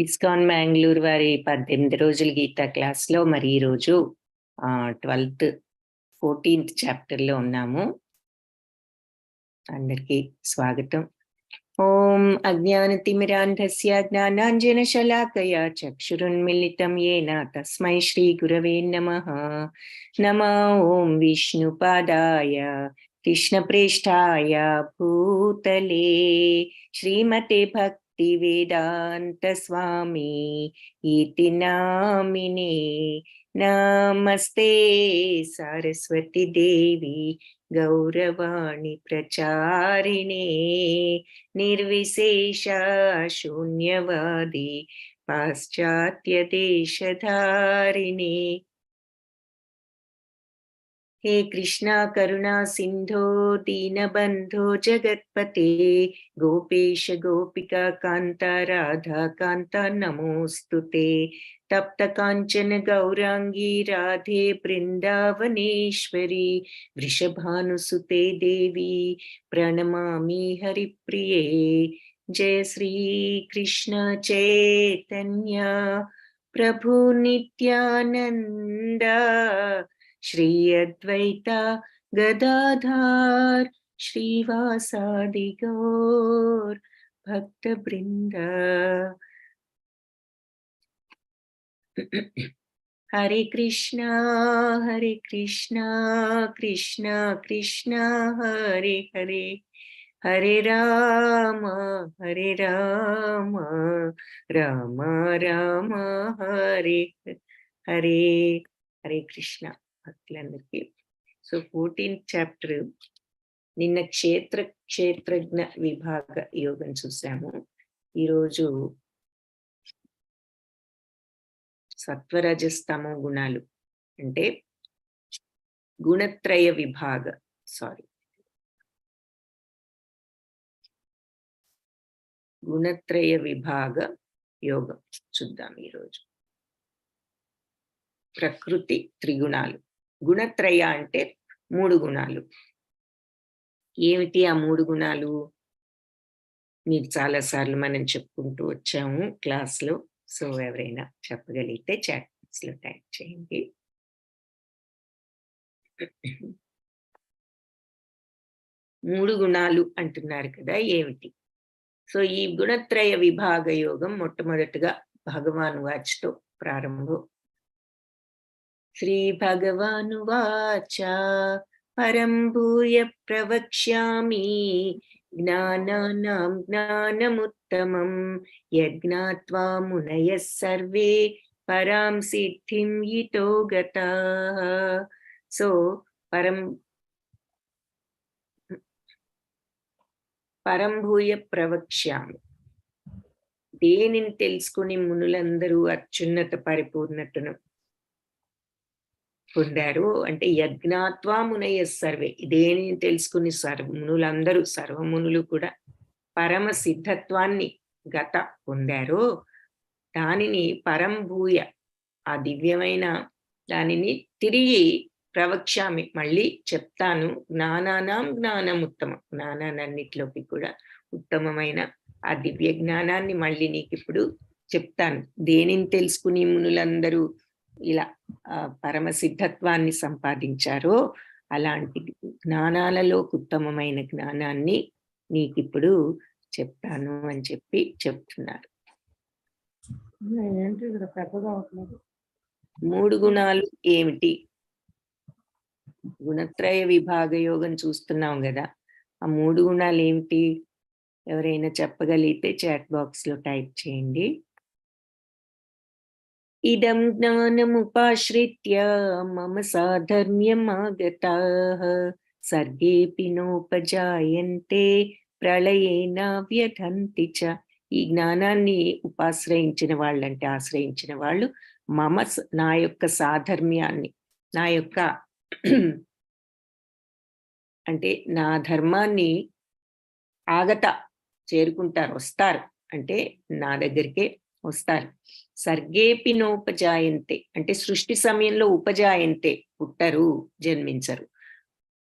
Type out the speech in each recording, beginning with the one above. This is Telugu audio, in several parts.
ఇస్కాన్ మ్యాంగ్లూర్ వారి 18 రోజుల గీతా క్లాస్లో మరి ఈరోజు 14th చాప్టర్లో ఉన్నాము. అందరికీ స్వాగతం. ఓం అజ్ఞానతిమిరాంధస్య జ్ఞానాంజనశలాకయా చక్షురున్మిళితం యేన తస్మై శ్రీ గురవే నమః. నమో ఓం విష్ణుపాదాయ కృష్ణప్రేష్ఠాయ భూతలే శ్రీమతే భక్తి వేదాంత స్వామి ఇతి నామినే. నమస్తే సరస్వతి దేవి గౌరవాణి ప్రచారిణే నిర్విశేష శూన్యవాది పాశ్చాత్య దేశధారిణే. हे कृष्णा करुणा सिंधो दीनबंधो जगत्पते गोपेश गोपिका कांता राधा कांता नमोस्तुते. तप्त कांचन गौरांगी राधे वृंदावनेश्वरी वृषभानुसुते देवी प्रणमामि हरिप्रिये. जय श्री कृष्ण चैतन्य प्रभु नित्यानंद श्री अद्वैता गदाधार श्रीवासादि गौर भक्त वृंद. हरे कृष्णा कृष्णा कृष्णा हरे हरे, हरे राम राम राम हरे हरे. हरे कृष्ण భక్తులందరికీ. సో 14th చాప్టర్ నిన్న క్షేత్రజ్ఞ విభాగ యోగం చూసాము. ఈరోజు సత్వరజస్తమో గుణాలు అంటే గుణత్రయ విభాగ యోగం చూద్దాం ఈరోజు. ప్రకృతి త్రిగుణాలు, గుణత్రయ అంటే 3 గుణాలు. ఏమిటి ఆ 3 గుణాలు? మీకు చాలాసార్లు మనం చెప్పుకుంటూ వచ్చాము క్లాస్లో. సో ఎవరైనా చెప్పగలిగితే చాట్ బాక్స్లో టైప్ చేయండి. 3 గుణాలు అంటున్నారు కదా, ఏమిటి? సో ఈ గుణత్రయ విభాగ యోగం మొట్టమొదటిగా భగవాన్ వాచ్తో ప్రారంభం. శ్రీ భగవానువాచ పరం భూయ ప్రవక్ష్యామి జ్ఞానానాం జ్ఞానముత్తమం యజ్ఞాత్వా మునయః సర్వే పరాం సిద్ధిం యితో గతాః. సో పరం భూయ ప్రవక్ష్యామి, దేనిని తెలుసుకుని మునులందరూ అత్యున్నత పరిపూర్ణతను పొందారు అంటే యజ్ఞాత్వా మునయః సర్వే, దేనిని తెలుసుకుని మునులందరూ సర్వమునులు కూడా పరమ సిద్ధత్వాన్ని పొందారు. దానిని పరంభూయ, ఆ దివ్యమైన దానిని తిరిగి ప్రవక్ష్యామి, మళ్ళీ చెప్తాను. జ్ఞానానాం జ్ఞానం ఉత్తమం, జ్ఞానాన్నిటిలోకి కూడా ఉత్తమమైన ఆ దివ్య జ్ఞానాన్ని మళ్ళీ నీకు ఇప్పుడు చెప్తాను. దేనిని తెలుసుకుని మునులందరూ ఇలా పరమ సిద్ధత్వాన్ని సంపాదించారో అలాంటి జ్ఞానాలలో ఉత్తమమైన జ్ఞానాన్ని నీకిప్పుడు చెప్తాను అని చెప్పి చెప్తున్నారు. 3 గుణాలు ఏమిటి? గుణత్రయ విభాగ యోగం చూస్తున్నాం కదా, ఆ 3 గుణాలు ఏమిటి? ఎవరైనా చెప్పగలిగితే చాట్ బాక్స్ లో టైప్ చేయండి. ఇదం జ్ఞానముపాశ్రిత్య మమ సాధర్మ్యమాగతాః సర్గేపి నోపజాయంతే ప్రళయేన వ్యథంతి చ. ఈ జ్ఞానాన్ని ఆశ్రయించిన వాళ్ళు నా యొక్క సాధర్మ్యాన్ని, నా యొక్క అంటే నా ధర్మాన్ని చేరుకుంటారు, వస్తారు, అంటే నా దగ్గరికే వస్తారు. సర్గేపి నోపజాయంతే అంటే సృష్టి సమయంలో ఉపజాయంతే, పుట్టరు, జన్మించరు.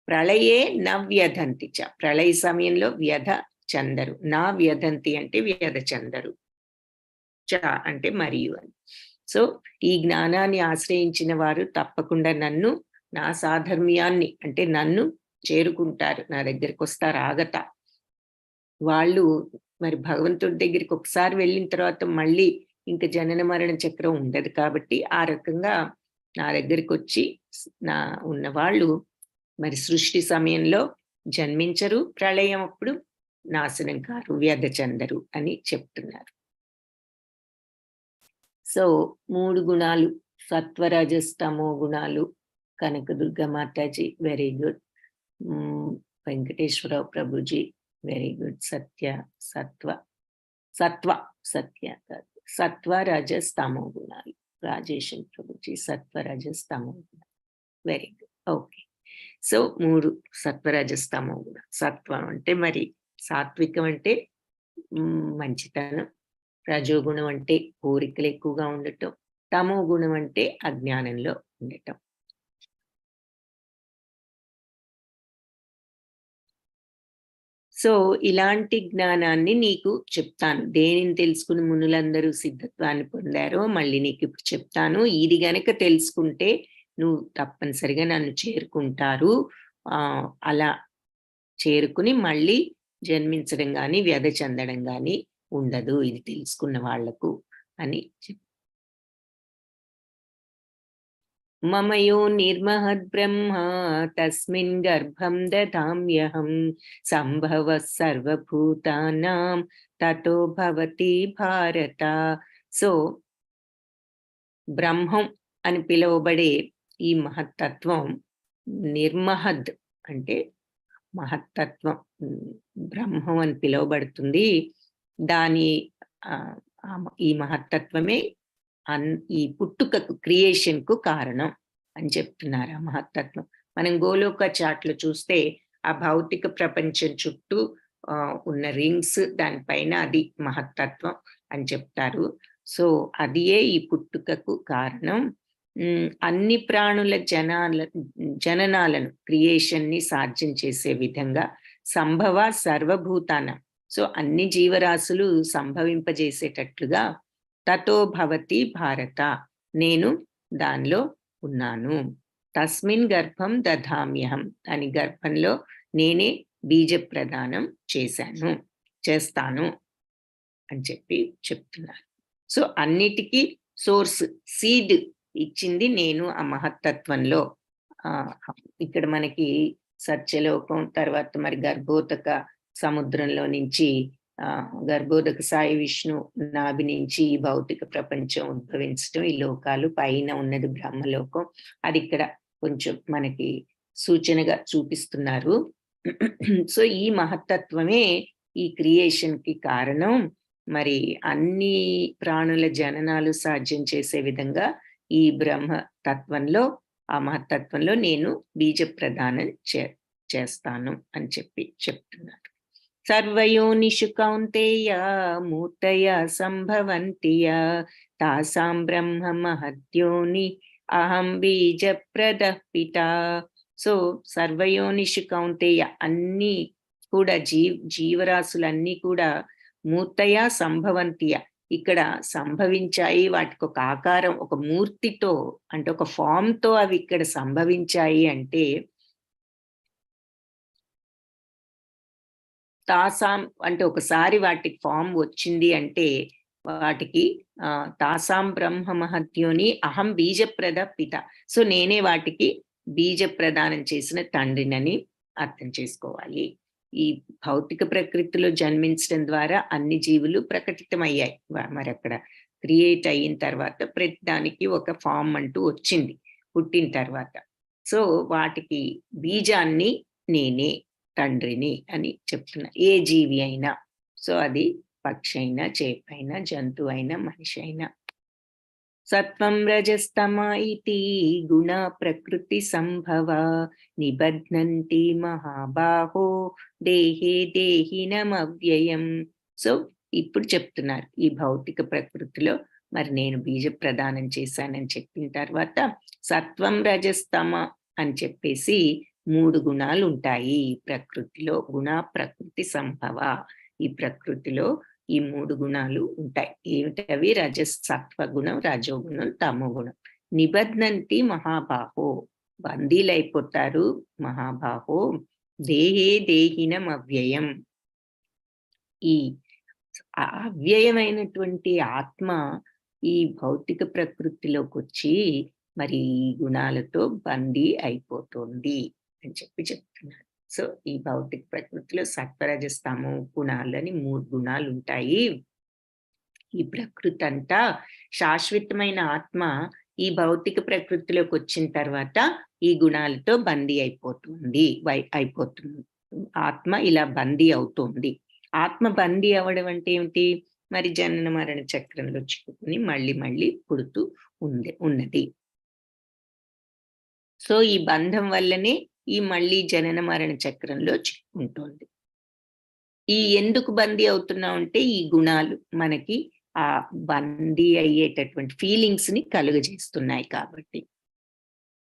ప్రళయే నవ్యధంతి చ, ప్రళయ సమయంలో వ్యధ చందరు. నా వ్యధంతి అంటే వ్యధ చందరు. చ అంటే మరియు అని. సో ఈ జ్ఞానాన్ని ఆశ్రయించిన వారు తప్పకుండా నన్ను, నా సాధర్మ్యాన్ని అంటే నన్ను చేరుకుంటారు, నా దగ్గరికి వస్తారు ఆగత. వాళ్ళు మరి భగవంతుడి దగ్గరికి ఒకసారి వెళ్ళిన తర్వాత మళ్ళీ ఇంక జనన మరణ చక్రం ఉండదు కాబట్టి ఆ రకంగా నా దగ్గరికి వచ్చి నా ఉన్నవాళ్ళు మరి సృష్టి సమయంలో జన్మించరు, ప్రళయం అప్పుడు నాశనం కారు, వ్యధ చెందరు అని చెప్తున్నారు. సో 3 గుణాలు సత్వరజస్తమో గుణాలు. కనకదుర్గ మాతాజీ వెరీ గుడ్. వెంకటేశ్వరరావు ప్రభుజీ వెరీ గుడ్. సత్వ సత్య కాదు, సత్వ రజస్తమో గుణాలు. రాజేశం ప్రభుజీ సత్వ రజస్తమో గుణాలు వెరీ గుడ్. ఓకే. సో 3 సత్వరజస్తమో గుణం. సత్వం అంటే మరి సాత్వికం అంటే మంచితనం, రజోగుణం అంటే కోరికలు ఎక్కువగా ఉండటం, తమో గుణం అంటే అజ్ఞానంలో ఉండటం. సో ఇలాంటి జ్ఞానాన్ని నీకు చెప్తాను. దేనిని తెలుసుకుని మునులందరూ సిద్ధత్వాన్ని పొందారో మళ్ళీ నీకు ఇప్పుడు చెప్తాను. ఇది గనక తెలుసుకుంటే నువ్వు తప్పనిసరిగా నన్ను చేరుకుంటారు. అలా చేరుకుని మళ్ళీ జన్మించడం గాని, వ్యధ చెందడం గాని ఉండదు ఇది తెలుసుకున్న వాళ్లకు అని మమయో నిర్మహద్ బ్రహ్మ తస్మిన్ గర్భం దదామ్యహం సంభవ సర్వభూతానాం తతో భవతి భారత. సో బ్రహ్మం అని పిలువబడే ఈ మహత్తత్వం నిర్మహద్ అంటే మహత్తత్వం, బ్రహ్మం అని పిలువబడుతుంది. దాని ఈ మహత్తత్వమే ఈ పుట్టుకకు, క్రియేషన్ కు కారణం అని చెప్తున్నారు ఆ మహత్తత్వం. మనం గోలోక చాట్లో చూస్తే ఆ భౌతిక ప్రపంచం చుట్టూ ఉన్న రింగ్స్, దానిపైన అది మహత్తత్వం అని చెప్తారు. సో అదియే ఈ పుట్టుకకు కారణం. అన్ని ప్రాణుల జననాలను, క్రియేషన్ ని సాధ్యం చేసే విధంగా సంభవ సర్వభూతాన, సో అన్ని జీవరాశులు సంభవింపజేసేటట్లుగా తతో భవతి భారత, నేను దానిలో ఉన్నాను. తస్మిన్ గర్భం దధామ్యహం, దాని గర్భంలో నేనే బీజ ప్రదానం చేస్తాను అని చెప్తున్నారు. సో అన్నిటికీ సోర్స్, సీడ్ ఇచ్చింది నేను ఆ మహత్తత్వంలో. ఇక్కడ మనకి సత్యలోకం, తర్వాత మరి గర్భోదక సముద్రంలో నుంచి గర్భోదక సాయి విష్ణు నాభి నుంచి ఈ భౌతిక ప్రపంచం ఉద్భవించడం, ఈ లోకాలు, పైన ఉన్నది బ్రహ్మలోకం. అది ఇక్కడ కొంచెం మనకి సూచనగా చూపిస్తున్నారు. సో ఈ మహత్తత్వమే ఈ క్రియేషన్ కి కారణం. మరి అన్ని ప్రాణుల జననాలు సాధ్యం చేసే విధంగా ఈ బ్రహ్మ తత్వంలో, ఆ మహత్తత్వంలో నేను బీజ ప్రదానం చేస్తాను అని చెప్తున్నారు. సర్వయోనిషు కౌంతేయ మూర్తయ సంభవంతియ తాసాం బ్రహ్మ మహద్యోని అహం బీజ ప్రదః పిత. సో సర్వయోనిషు కౌంతేయ, అన్ని కూడా జీవరాశులన్నీ కూడా మూర్తయ సంభవంతియ, ఇక్కడ సంభవించాయి, వాటికి ఒక ఆకారం, ఒక మూర్తితో అంటే ఒక ఫామ్ తో అవి ఇక్కడ సంభవించాయి. అంటే తాసాం అంటే ఒకసారి వాటికి ఫామ్ వచ్చింది అంటే వాటికి తాసాం బ్రహ్మ మహత్యోని అహం బీజప్రద పిత, సో నేనే వాటికి బీజ ప్రదానం చేసిన తండ్రినని అర్థం చేసుకోవాలి. ఈ భౌతిక ప్రకృతిలో జన్మించడం ద్వారా అన్ని జీవులు ప్రకటితమయ్యాయి. మరి అక్కడ క్రియేట్ అయిన తర్వాత ప్రతి దానికి ఒక ఫామ్ అంటూ వచ్చింది పుట్టిన తర్వాత. సో వాటికి బీజాన్ని నేనే, తండ్రిని అని చెప్తున్నా. ఏ జీవి అయినా, సో అది పక్షి అయినా, చేప అయినా, జంతువు అయినా, మనిషి అయినా. సత్వం రజస్తమ ఇతి గుణ ప్రకృతి సంభవ నిబధ్నంతి మహాబాహో దేహే దేహినమవ్యయం. సో ఇప్పుడు చెప్తున్నారు ఈ భౌతిక ప్రకృతిలో మరి నేను బీజ ప్రదానం చేశానని చెప్పిన తర్వాత సత్వం రజస్తమ అని చెప్పేసి 3 గుణాలు ఉంటాయి ప్రకృతిలో. గుణ ప్రకృతి సంభవ, ఈ ప్రకృతిలో ఈ 3 గుణాలు ఉంటాయి. ఏమిటవి? సత్వగుణం, రజోగుణం, తమోగుణం. నిబధ్నంతి మహాబాహో, బందీలైపోతారు మహాబాహో, దేహే దేహినం అవ్యయం. ఈ అవ్యయమైనటువంటి ఆత్మ ఈ భౌతిక ప్రకృతిలోకి వచ్చి మరి ఈ గుణాలతో బందీ అయిపోతుంది అని చెప్తున్నారు. సో ఈ భౌతిక ప్రకృతిలో సత్వరజస్తమో గుణాలని 3 గుణాలు ఉంటాయి. ఈ ప్రకృతి అంతా శాశ్వతమైన ఆత్మ ఈ భౌతిక ప్రకృతిలోకి వచ్చిన తర్వాత ఈ గుణాలతో బందీ అయిపోతుంది. ఆత్మ ఇలా బందీ అవుతుంది. ఆత్మ బందీ అవ్వడం అంటే ఏమిటి? మరి జనన మరణ చక్రంలో చిక్కుకుని మళ్ళీ మళ్ళీ పుడుతూ ఉన్నది. సో ఈ బంధం వల్లనే ఈ మళ్ళీ జనన మరణ చక్రంలో చిక్కుంటోంది. ఈ ఎందుకు బందీ అవుతున్నాం అంటే ఈ గుణాలు మనకి ఆ బందీ అయ్యేటటువంటి ఫీలింగ్స్ ని కలుగజేస్తున్నాయి కాబట్టి.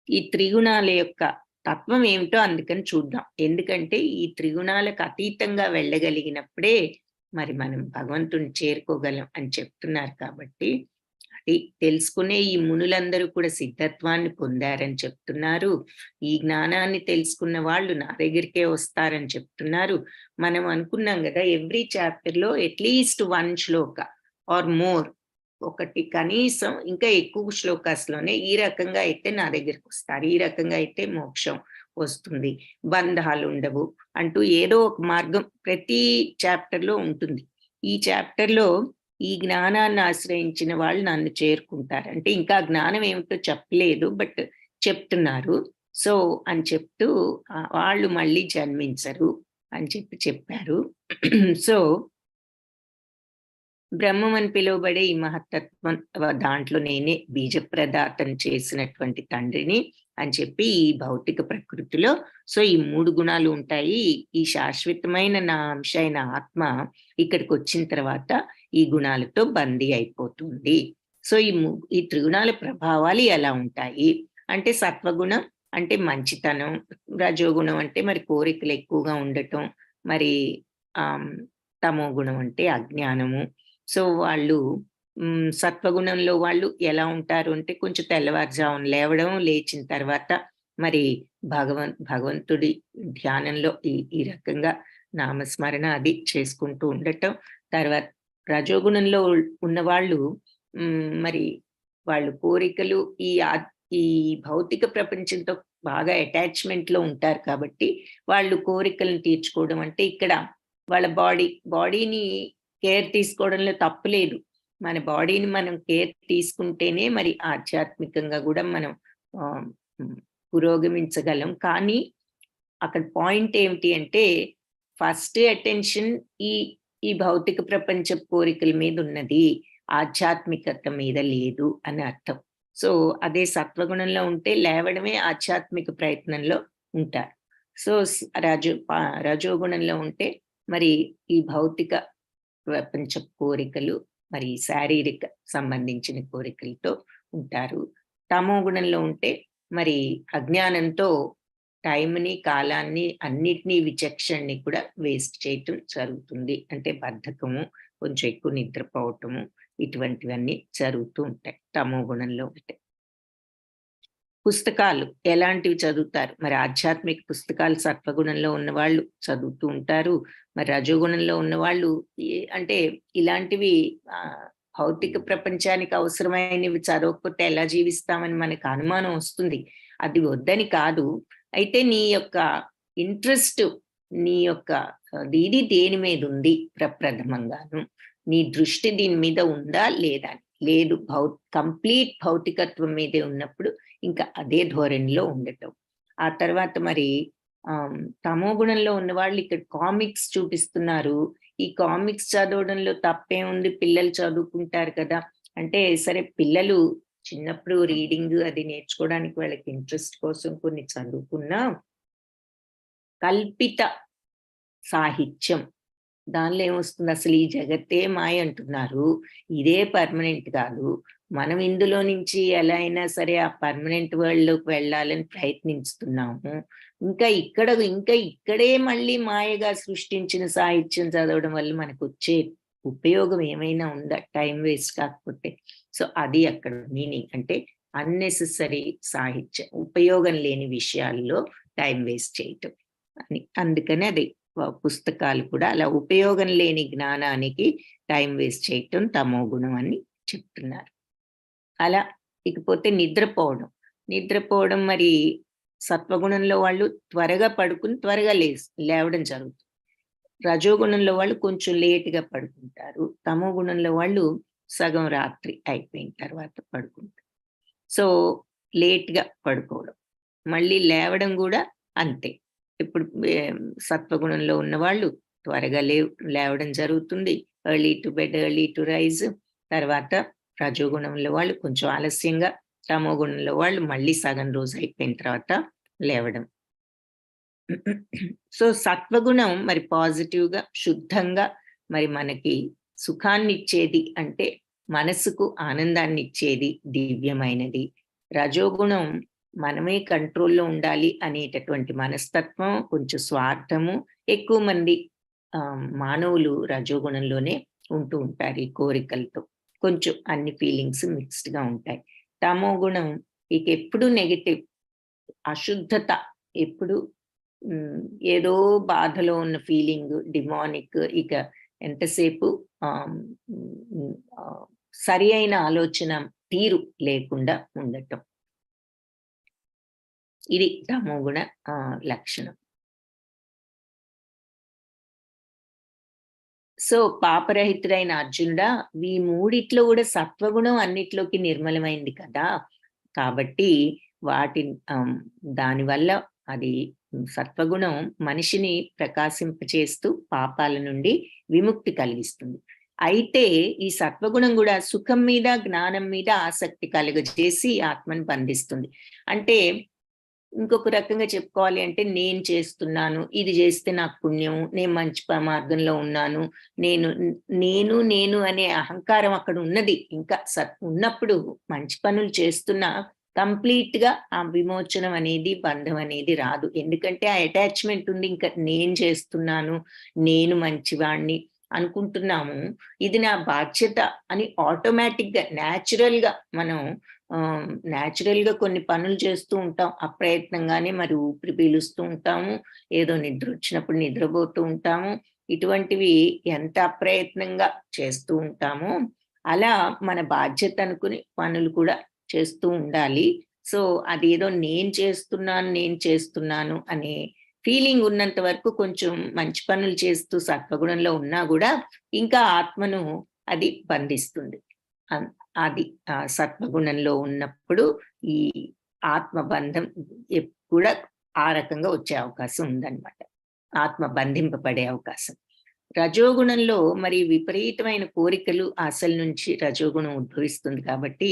ఈ త్రిగుణాల యొక్క తత్వం ఏమిటో అందుకని చూద్దాం. ఎందుకంటే ఈ త్రిగుణాలకు అతీతంగా వెళ్ళగలిగినప్పుడే మరి మనం భగవంతుని చేరుకోగలం అని చెప్తున్నారు కాబట్టి అది తెలుసుకునే ఈ మునులందరూ కూడా సిద్ధత్వాన్ని పొందారని చెప్తున్నారు. ఈ జ్ఞానాన్ని తెలుసుకున్న వాళ్ళు నా దగ్గరికే వస్తారని చెప్తున్నారు. మనం అనుకున్నాం కదా, ఎవ్రీ చాప్టర్ లో అట్లీస్ట్ 1 శ్లోక ఆర్ మోర్, ఒకటి కనీసం ఇంకా ఎక్కువ శ్లోకాస్లోనే ఈ రకంగా అయితే నా దగ్గరికి వస్తారు, ఈ రకంగా అయితే మోక్షం వస్తుంది, బంధాలు ఉండవు అంటూ ఏదో ఒక మార్గం ప్రతి చాప్టర్ లో ఉంటుంది. ఈ చాప్టర్ లో ఈ జ్ఞానాన్ని ఆశ్రయించిన వాళ్ళు నన్ను చేరుకుంటారు అంటే ఇంకా జ్ఞానం ఏమిటో చెప్పలేదు, బట్ చెప్తున్నారు. సో అని చెప్తూ వాళ్ళు మళ్ళీ జన్మించరు అని చెప్పారు. సో బ్రహ్మం అని పిలువబడే ఈ మహత్తత్వం దాంట్లో నేనే బీజప్రదాతను చేసినటువంటి తండ్రిని అని చెప్పి ఈ భౌతిక ప్రకృతిలో సో ఈ 3 గుణాలు ఉంటాయి. ఈ శాశ్వతమైన నా అంశ అయిన ఆత్మ ఇక్కడికి వచ్చిన తర్వాత ఈ గుణాలతో బందీ అయిపోతుంది. సో ఈ త్రిగుణాల ప్రభావాలు ఎలా ఉంటాయి అంటే సత్వగుణం అంటే మంచితనం, రజోగుణం అంటే మరి కోరికలు ఎక్కువగా ఉండటం, మరి తమో గుణం అంటే అజ్ఞానము. సో వాళ్ళు సత్వగుణంలో వాళ్ళు ఎలా ఉంటారు అంటే కొంచెం తెల్లవారుజామున లేవడం, లేచిన తర్వాత మరి భగవంతుడి ధ్యానంలో ఈ రకంగా నామస్మరణ అది చేసుకుంటూ ఉండటం. తర్వాత రజోగుణంలో ఉన్నవాళ్ళు మరి వాళ్ళు కోరికలు ఈ భౌతిక ప్రపంచంతో బాగా అటాచ్మెంట్ లో ఉంటారు కాబట్టి వాళ్ళు కోరికలను తీర్చుకోవడం అంటే ఇక్కడ వాళ్ళ బాడీని కేర్ తీసుకోవడంలో తప్పులేదు. మన బాడీని మనం కేర్ తీసుకుంటేనే మరి ఆధ్యాత్మికంగా కూడా మనం పురోగమించగలం. కానీ అక్కడ పాయింట్ ఏమిటి అంటే ఫస్ట్ అటెన్షన్ ఈ భౌతిక ప్రపంచ కోరికల మీద ఉన్నది, ఆధ్యాత్మికత మీద లేదు అని అర్థం. సో అదే సత్వగుణంలో ఉంటే లేవడమే ఆధ్యాత్మిక ప్రయత్నంలో ఉంటారు. సో రజోగుణంలో ఉంటే మరి ఈ భౌతిక ప్రపంచ కోరికలు మరి శారీరక సంబంధించిన కోరికలతో ఉంటారు. తమో గుణంలో ఉంటే మరి అజ్ఞానంతో టైంని, కాలాన్ని, అన్నిటినీ విచక్షణని కూడా వేస్ట్ చేయటం జరుగుతుంది. అంటే బద్ధకము, కొంచెం ఎక్కువ నిద్రపోవటము, ఇటువంటివన్నీ జరుగుతూ ఉంటాయి తమో గుణంలో ఉంటే. పుస్తకాలు ఎలాంటివి చదువుతారు? మరి ఆధ్యాత్మిక పుస్తకాలు సత్వగుణంలో ఉన్నవాళ్ళు చదువుతూ ఉంటారు. మరి రజోగుణంలో ఉన్నవాళ్ళు అంటే ఇలాంటివి భౌతిక ప్రపంచానికి అవసరమైనవి చదవకపోతే ఎలా జీవిస్తామని మనకు అనుమానం వస్తుంది. అది వద్దని కాదు. అయితే నీ యొక్క ఇంట్రెస్ట్, నీ యొక్క ఇది దేని మీద ఉంది ప్రప్రథమంగాను, నీ దృష్టి దీని మీద ఉందా లేదా? లేదు, కంప్లీట్ భౌతికత్వం మీదే ఉన్నప్పుడు ఇంకా అదే ధోరణిలో ఉండటం. ఆ తర్వాత మరి తమో గుణంలో ఉన్న వాళ్ళు ఇక్కడ కామిక్స్ చూపిస్తున్నారు. ఈ కామిక్స్ చదవడంలో తప్పే ఉంది, పిల్లలు చదువుకుంటారు కదా అంటే, సరే పిల్లలు చిన్నప్పుడు రీడింగ్ అది నేర్చుకోవడానికి వాళ్ళకి ఇంట్రెస్ట్ కోసం కొన్ని చదువుకున్నా, కల్పిత సాహిత్యం దానిలో ఏమొస్తుంది, అసలు ఈ జగత్తే మాయ అంటున్నారు, ఇదే పర్మనెంట్ కాదు, మనం ఇందులో నుంచి ఎలా అయినా సరే ఆ పర్మనెంట్ వరల్డ్ లోకి వెళ్ళాలని ప్రయత్నిస్తున్నాము, ఇంకా ఇక్కడే మళ్ళీ మాయగా సృష్టించిన సాహిత్యం చదవడం వల్ల మనకు వచ్చే ఉపయోగం ఏమైనా ఉందా టైం వేస్ట్ కాకపోతే? సో అది అక్కడ మీనింగ్. అంటే అన్నెసెసరీ సాహిత్యం, ఉపయోగం లేని విషయాల్లో టైం వేస్ట్ చేయటం అని. అందుకని అది పుస్తకాలు కూడా అలా ఉపయోగం లేని జ్ఞానానికి టైం వేస్ట్ చేయటం తమో గుణం అని చెప్తున్నారు. అలా ఇకపోతే నిద్రపోవడం. నిద్రపోవడం మరి సత్వగుణంలో వాళ్ళు త్వరగా పడుకుని త్వరగా లేవడం జరుగుతుంది. రజోగుణంలో వాళ్ళు కొంచెం లేట్‌గా పడుకుంటారు. తమో గుణంలో వాళ్ళు సగం రాత్రి అయిపోయిన తర్వాత పడుకుంటారు. సో, లేట్‌గా పడుకోవడం. మళ్ళీ లేవడం గూడా అంతే. ఇప్పుడు సత్వగుణంలో ఉన్నవాళ్ళు త్వరగా లేవడం జరుగుతుంది. Early to bed, early to rise. తర్వాత రజోగుణంలో వాళ్ళు కొంచెం ఆలస్యంగా, తమో గుణంలో వాళ్ళు మళ్ళీ సగం రోజు అయిపోయిన తర్వాత లేవడం. సో, సత్వగుణం మరి పాజిటివ్‌గా, శుద్ధంగా మరి మనకి సుఖాన్నిచ్చేది అంటే మనసుకు ఆనందాన్నిచ్చేది, దివ్యమైనది. రజోగుణం మనమే కంట్రోల్‌లో ఉండాలి అనేటటువంటి మనస్తత్వం, కొంచెం స్వార్థము. ఎక్కువ మంది మానవులు రజోగుణంలోనే ఉంటూ ఉంటారు ఈ కోరికలతో. కొంచెం అన్ని ఫీలింగ్స్ మిక్స్డ్‌గా ఉంటాయి. తమో గుణం ఇక ఎప్పుడు నెగెటివ్, అశుద్ధత, ఎప్పుడు ఏదో బాధలో ఉన్న ఫీలింగ్, డిమానిక్, ఇక ఎంతసేపు సరి అయిన ఆలోచన తీరు లేకుండా ఉండటం. ఇది తమోగుణ లక్షణం. సో, పాపరహితుడైన అర్జునుడా, ఈ మూడిట్లో కూడా సత్వగుణం అన్నిట్లోకి నిర్మలమైంది కదా! కాబట్టి వాటి దానివల్ల అది సత్వగుణం మనిషిని ప్రకాశింపచేస్తూ పాపాల నుండి విముక్తి కలిగిస్తుంది. అయితే ఈ సత్వగుణం కూడా సుఖం మీద, జ్ఞానం మీద ఆసక్తి కలుగజేసి ఆత్మను బంధిస్తుంది. అంటే ఇంకొక రకంగా చెప్పుకోవాలి అంటే, నేను చేస్తున్నాను, ఇది చేస్తే నాకు పుణ్యం, నేను మంచి మార్గంలో ఉన్నాను, నేను అనే అహంకారం అక్కడ ఉన్నది. ఇంకా ఉన్నప్పుడు మంచి పనులు చేస్తున్నా కంప్లీట్‌గా ఆ విమోచనం అనేది, బంధం అనేది రాదు. ఎందుకంటే ఆ అటాచ్‌మెంట్ ఉంది. ఇంకా నేను చేస్తున్నాను, నేను మంచివాడిని అనుకుంటున్నాము. ఇది నా బాధ్యత అని ఆటోమేటిక్‌గా, న్యాచురల్‌గా మనం న్యాచురల్‌గా కొన్ని పనులు చేస్తూ ఉంటాం. అప్రయత్నంగానే మరి ఊపిరి పీలుస్తూ ఉంటాము. ఏదో నిద్రొచ్చినప్పుడు నిద్రపోతూ ఉంటాము. ఇటువంటివి ఎంత అప్రయత్నంగా చేస్తూ ఉంటామో, అలా మన బాధ్యత అనుకుని పనులు కూడా చేస్తూ ఉండాలి. సో, అదేదో నేను చేస్తున్నాను అనే ఫీలింగ్ ఉన్నంత వరకు కొంచెం మంచి పనులు చేస్తూ సత్వగుణంలో ఉన్నా గూడా ఇంకా ఆత్మను అది బంధిస్తుంది. అది సత్వగుణంలో ఉన్నప్పుడు ఈ ఆత్మబంధం కూడా ఆ రకంగా వచ్చే అవకాశం ఉందన్నమాట. ఆత్మ బంధింపబడే అవకాశం. రజోగుణంలో మరి విపరీతమైన కోరికలు, ఆశల నుంచి రజోగుణం ఉద్భవిస్తుంది కాబట్టి,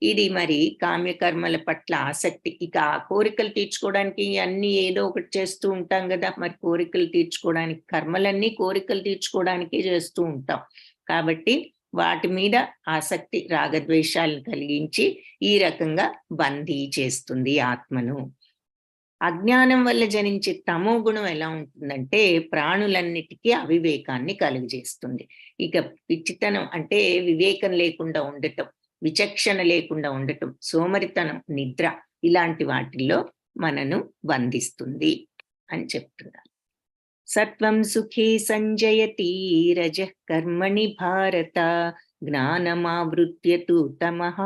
ఇది మరి కామ్యకర్మల పట్ల ఆసక్తి. ఇక ఆ కోరికలు తీర్చుకోవడానికి అన్నీ ఏదో ఒకటి చేస్తూ ఉంటాం గదా! మరి కోరికలు తీర్చుకోవడానికి, కర్మలన్నీ కోరికలు తీర్చుకోవడానికే చేస్తూ ఉంటాం. కాబట్టి వాటి మీద ఆసక్తి, రాగద్వేషాలను కలిగించి ఈ రకంగా బందీ చేస్తుంది ఆత్మను. అజ్ఞానం వల్ల జనించే తమో గుణం ఎలా ఉంటుందంటే, ప్రాణులన్నిటికీ అవివేకాన్ని కలుగజేస్తుంది. ఇక పిచ్చితనం అంటే వివేకం లేకుండా ఉండటం, విచక్షణ లేకుండా ఉండటం, సోమరితనం, నిద్ర ఇలాంటి వాటిల్లో మనను బంధిస్తుంది అని చెప్తున్నారు. సత్వం సుఖే సంజయతి రజః కర్మణి భారత, జ్ఞానమావృత్య తు తమః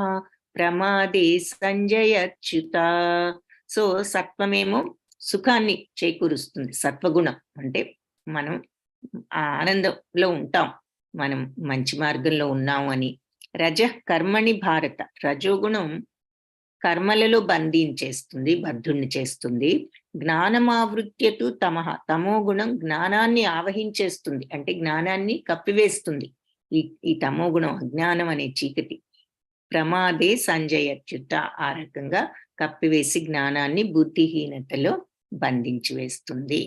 ప్రమాదే సంజయచ్యుత. సో, సత్వమేమో సుఖాన్ని చేకూరుస్తుంది. సత్వగుణం అంటే మనం ఆనందంలో ఉంటాం, మనం మంచి మార్గంలో ఉన్నాము అని. రజః కర్మణి భారత, రజోగుణం కర్మలలో బంధించేస్తుంది, బద్ధుణ్ణి చేస్తుంది. జ్ఞానమావృత్యతు తమః, తమో గుణం జ్ఞానాన్ని ఆవహించేస్తుంది, అంటే జ్ఞానాన్ని కప్పివేస్తుంది. ఈ తమో గుణం, అజ్ఞానం అనే చీకటి. ప్రమాదే సంజయచ్యుత, ఆ రకంగా కప్పివేసి జ్ఞానాన్ని బుద్ధిహీనతలో బంధించి వేస్తుంది.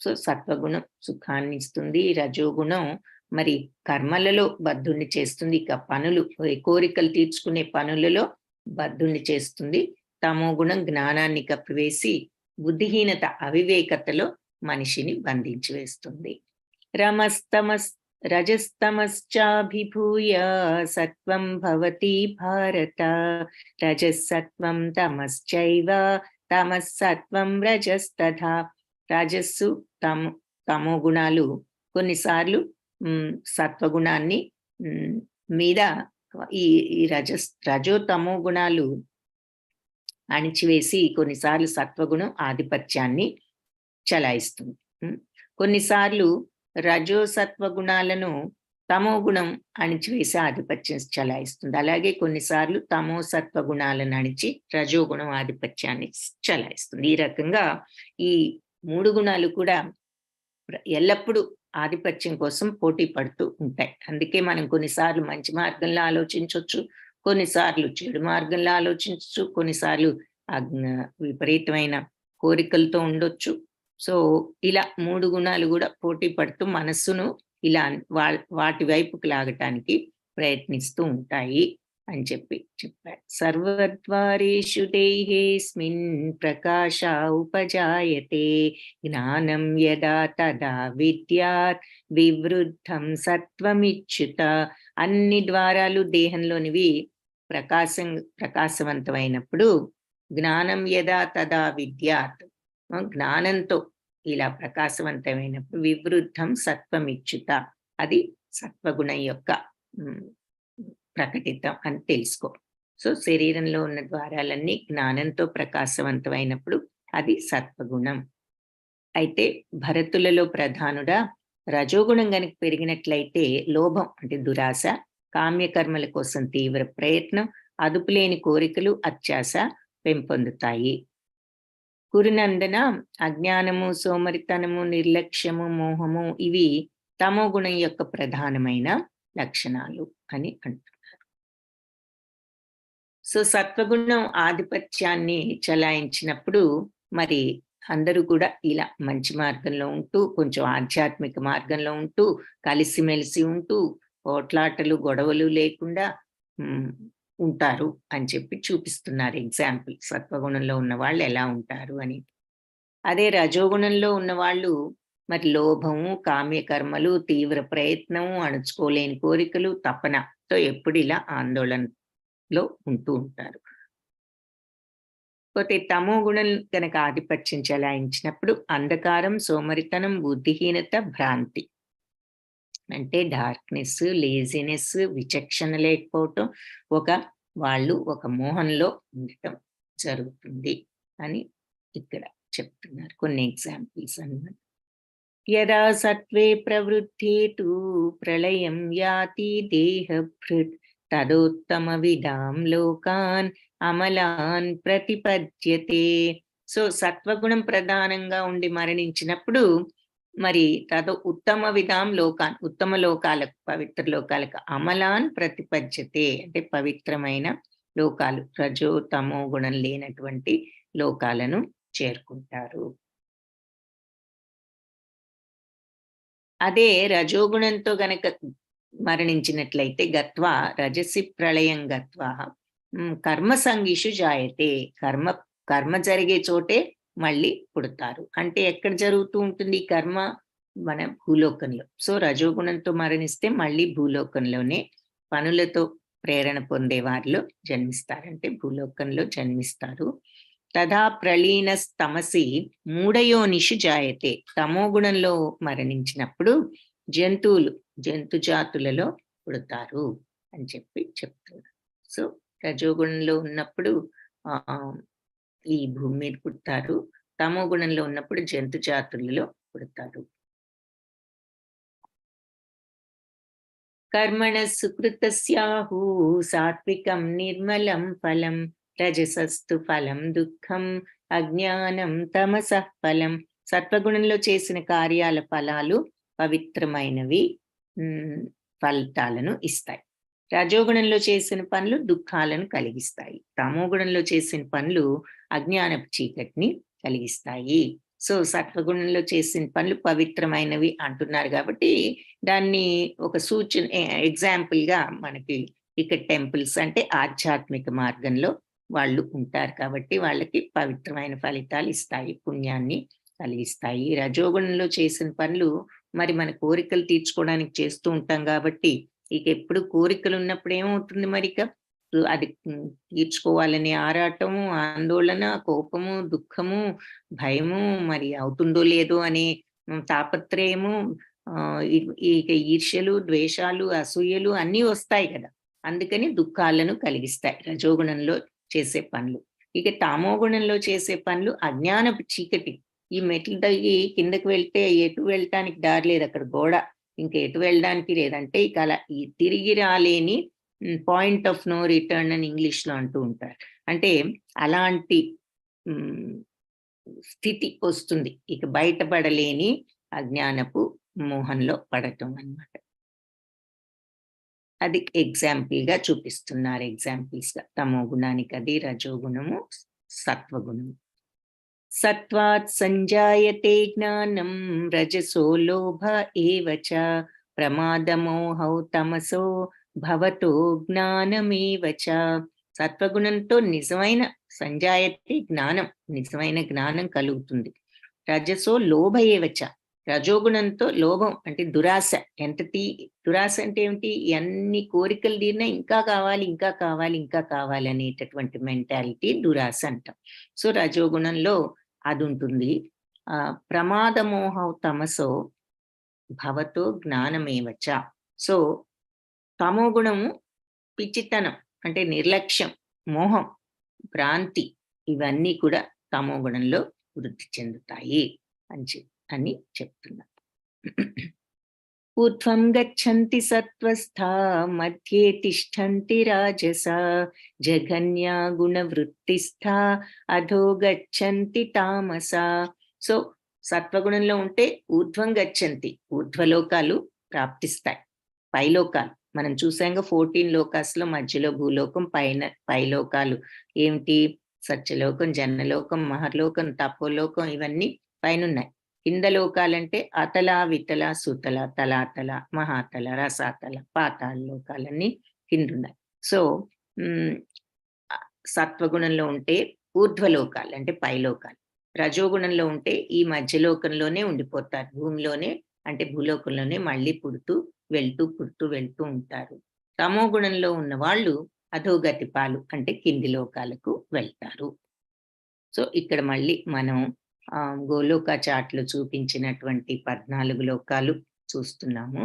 సో, సత్వగుణం సుఖాన్ని ఇస్తుంది, రజోగుణం మరి కర్మలలో బద్ధుణ్ణి చేస్తుంది, ఇక పనులు, కోరికలు తీర్చుకునే పనులలో బద్ధుణ్ణి చేస్తుంది. తమో గుణం జ్ఞానాన్ని కప్పివేసి బుద్ధిహీనత, అవివేకతలో మనిషిని బంధించి వేస్తుంది. రజస్తమశ్చాభిభూయ సత్వం భవతి భారత. రజస్సత్వం తమశ్చైవ తమస్సత్వం రజస్తథా. రజస్సు తమో గుణాలు కొన్నిసార్లు సత్వగుణాన్ని మీద ఈ రజో తమో గుణాలు అణిచివేసి కొన్నిసార్లు సత్వగుణం ఆధిపత్యాన్ని చలాయిస్తుంది. కొన్నిసార్లు రజో సత్వ గుణాలను తమో గుణం అణిచివేసి ఆధిపత్యం చలాయిస్తుంది. అలాగే కొన్నిసార్లు తమో సత్వ గుణాలను అణిచి రజోగుణం ఆధిపత్యాన్ని చలాయిస్తుంది. ఈ రకంగా ఈ 3 గుణాలు కూడా ఎల్లప్పుడూ ఆధిపత్యం కోసం పోటీ పడుతూ ఉంటాయి. అందుకే మనం కొన్నిసార్లు మంచి మార్గంలో ఆలోచించవచ్చు, కొన్నిసార్లు చెడు మార్గంలో ఆలోచించవచ్చు, కొన్నిసార్లు విపరీతమైన కోరికలతో ఉండొచ్చు. సో ఇలా 3 గుణాలు కూడా పోటీ పడుతూ మనస్సును ఇలా వాటి వైపుకు లాగటానికి ప్రయత్నిస్తూ ఉంటాయి అని చెప్పారు. సర్వద్వారేషు దేహేస్మిన్ ప్రకాశ ఉపజాయతే జ్ఞానం యదా తదా విద్యాత్ వివృద్ధం సత్వమిచ్యుత. అన్ని ద్వారాలు దేహంలోనివి ప్రకాశవంతమైనప్పుడు జ్ఞానం యదా తదా విద్యాత్, జ్ఞానంతో ఇలా ప్రకాశవంతమైనప్పుడు వివృద్ధం సత్వమిచ్యుత, అది సత్వగుణం యొక్క ప్రకటితం అని తెలుసుకో. సో శరీరంలో ఉన్న ద్వారాలన్నీ జ్ఞానంతో ప్రకాశవంతమైనప్పుడు అది సత్వగుణం. అయితే భరతులలో ప్రధానుడా రజోగుణం గనుక పెరిగినట్లయితే లోభం అంటే దురాశ, కామ్యకర్మల కోసం తీవ్ర ప్రయత్నం, అదుపులేని కోరికలు, అత్యాశ పెంపొందుతాయి. కురునందన అజ్ఞానము, సోమరితనము, నిర్లక్ష్యము, మోహము ఇవి తమో గుణం యొక్క ప్రధానమైన లక్షణాలు అని అంటున్నారు. సో సత్వగుణం ఆధిపత్యాన్ని చలాయించినప్పుడు మరి అందరూ కూడా ఇలా మంచి మార్గంలో ఉంటూ, కొంచెం ఆధ్యాత్మిక మార్గంలో ఉంటూ, కలిసిమెలిసి ఉంటూ, పోట్లాటలు గొడవలు లేకుండా ఉంటారు అని చెప్పి చూపిస్తున్నారు ఎగ్జాంపుల్. సత్వగుణంలో ఉన్న వాళ్ళు ఎలా ఉంటారు అని. అదే రజోగుణంలో ఉన్న వాళ్ళు మరి లోభము, కామ్యకర్మలు, తీవ్ర ప్రయత్నము, అణుచుకోలేని కోరికలు, తపనతో ఎప్పుడు ఇలా ఆందోళనలో ఉంటూ ఉంటారు. పోతే తమో గుణం కనుక ఆధిపత్యం చలాయించినప్పుడు అంధకారం, సోమరితనం, బుద్ధిహీనత, భ్రాంతి అంటే డార్క్నెస్, లేజినెస్, విచక్షణ లేకపోవటం, వాళ్ళు ఒక మోహంలో ఉండటం జరుగుతుంది అని ఇక్కడ చెప్తున్నారు. కొన్ని ఎగ్జాంపుల్స్ అన్నమాట. యదా సత్వే ప్రవృద్ధే తు ప్రళయం యాతి దేహభృత్ తదోత్తమ విదాం లోకాన్ అమలాన్ ప్రతిపద్యతే. సో సత్వగుణం ప్రధానంగా ఉండి మరణించినప్పుడు మరి ఉత్తమ విధాం లోకాన్, ఉత్తమ లోకాలకు, పవిత్ర లోకాలకు, అమలాన్ ప్రతిపద్యతే అంటే పవిత్రమైన లోకాలు, రజో తమో గుణం లేనటువంటి లోకాలను చేరుకుంటారు. అదే రజోగుణంతో గనక మరణించినట్లయితే గత్వా రజసి ప్రళయం గత్వా కర్మ సంగిషు జాయతే, కర్మ జరిగే చోటే మళ్ళీ పుడతారు. అంటే ఎక్కడ జరుగుతూ ఉంటుంది కర్మ? మన భూలోకంలో. సో రజోగుణంతో మరణిస్తే మళ్ళీ భూలోకంలోనే పనులతో ప్రేరణ పొందే వారిలో జన్మిస్తారంటే భూలోకంలో జన్మిస్తారు. తదా ప్రళీనస్తమసి మూఢయోనిషు జాయతే, తమో గుణంలో మరణించినప్పుడు జంతు జాతులలో పుడతారు అని చెప్తున్నారు. సో రజోగుణంలో ఉన్నప్పుడు ఈ భూమి మీద పుడతారు, తమో గుణంలో ఉన్నప్పుడు జంతు జాతులలో పుడతారు. కర్మణ సుకృతస్యాహు సాత్వికం నిర్మలం ఫలం రజసస్తు ఫలం దుఃఖం అజ్ఞానం తమసః ఫలం. సత్వగుణంలో చేసిన కార్యాల ఫలాలు పవిత్రమైనవి, ఫలితాలను ఇస్తాయి. రజోగుణంలో చేసిన పనులు దుఃఖాలను కలిగిస్తాయి. తమో గుణంలో చేసిన పనులు అజ్ఞానపు చీకటిని కలిగిస్తాయి. సో సత్వగుణంలో చేసిన పనులు పవిత్రమైనవి అంటున్నారు కాబట్టి దాన్ని ఒక సూచన, ఎగ్జాంపుల్ గా మనకి ఇక్కడ టెంపుల్స్ అంటే ఆధ్యాత్మిక మార్గంలో వాళ్ళు ఉంటారు కాబట్టి వాళ్ళకి పవిత్రమైన ఫలితాలు ఇస్తాయి, పుణ్యాన్ని కలిగిస్తాయి. రజోగుణంలో చేసిన పనులు మరి మన కోరికలు తీర్చుకోవడానికి చేస్తూ ఉంటాం కాబట్టి ఇక ఎప్పుడు కోరికలు ఉన్నప్పుడు ఏమవుతుంది మరి ఇక అది తీర్చుకోవాలనే ఆరాటము, ఆందోళన, కోపము, దుఃఖము, భయము, మరి అవుతుందో లేదో అనే తాపత్రయము, ఇక ఈర్ష్యలు, ద్వేషాలు, అసూయలు అన్నీ వస్తాయి కదా. అందుకని దుఃఖాలను కలిగిస్తాయి రజోగుణంలో చేసే పనులు. ఇక తామో గుణంలో చేసే పనులు అజ్ఞానపు చీకటి. ఈ మెట్లు తగ్గి కిందకి వెళ్తే ఎటు వెళ్ళటానికి దారి లేదు, అక్కడ గోడ, ఇంకా ఎటు వెళ్ళడానికి లేదంటే ఇక అలా తిరిగి రాలేని పాయింట్ ఆఫ్ నో రిటర్న్ అని ఇంగ్లీష్ లో అంటూ ఉంటారు. అంటే అలాంటి స్థితి వస్తుంది, ఇక బయటపడలేని అజ్ఞానపు మోహంలో పడటం అన్నమాట. అది ఎగ్జాంపుల్ గా చూపిస్తున్నారు, ఎగ్జాంపుల్స్ గా. తమో గుణానికి అది రజోగుణము, సత్వగుణము. సత్వాత్ సంజాయతే జ్ఞానం రజసో లోభ ఏవచ ప్రమాదమోహౌ తమసో భవతో జ్ఞానమేవచ. సత్వగుణంతో నిజమైన సంజాయతే జ్ఞానం, నిజమైన జ్ఞానం కలుగుతుంది. రజసో లోభ ఏవచ, రజోగుణంతో లోభం అంటే దురాశ. దురాశ అంటే ఏమిటి? అన్ని కోరికలు తీరినా ఇంకా కావాలి, ఇంకా కావాలి, ఇంకా కావాలి అనేటటువంటి మెంటాలిటీ దురాశ అంటాం. సో రజోగుణంలో అది ఉంటుంది. ప్రమాదమోహ తమసో భవతో జ్ఞానమేవచ. సో తమో గుణము పిచ్చితనం అంటే నిర్లక్ష్యం, మోహం, భ్రాంతి, ఇవన్నీ కూడా తమో గుణంలో వృద్ధి చెందుతాయి అని చెప్తున్నా. ఊర్ధ్వం గచ్చంతి సత్వస్థా మధ్యే తిష్టంతి రాజసా జఘన్యా గుణవృత్తిస్థా అధో గచ్చంతి తామసా. సో సత్వగుణంలో ఉంటే ఊర్ధ్వం గచ్చంతి, ఊర్ధ్వలోకాలు ప్రాప్తిస్తాయి. పైలోకాలు మనం చూసాంగా 14 లోకాస్లో మధ్యలో భూలోకం, పైలోకాలు ఏమిటి? సత్యలోకం, జన్మలోకం, మహర్లోకం, తపోలోకం, ఇవన్నీ పైనున్నాయి. కింద లోకాలంటే అతల, వితల, సుతల, తలాతల, మహాతల, రసాతల, పాతాళ లోకాలన్నీ కిందున్నాయి. సో సత్వగుణంలో ఉంటే ఊర్ధ్వలోకాలు అంటే పైలోకాలు. రజోగుణంలో ఉంటే ఈ మధ్యలోకంలోనే ఉండిపోతారు, భూమిలోనే అంటే భూలోకంలోనే మళ్ళీ పుడుతూ వెళ్తూ ఉంటారు. తమో గుణంలో ఉన్న వాళ్ళు అధోగతి పాలు అంటే కింది లోకాలకు వెళ్తారు. సో ఇక్కడ మళ్ళీ మనం గోలోక చాట్లో చూపించినటువంటి 14 లోకాలు చూస్తున్నాము.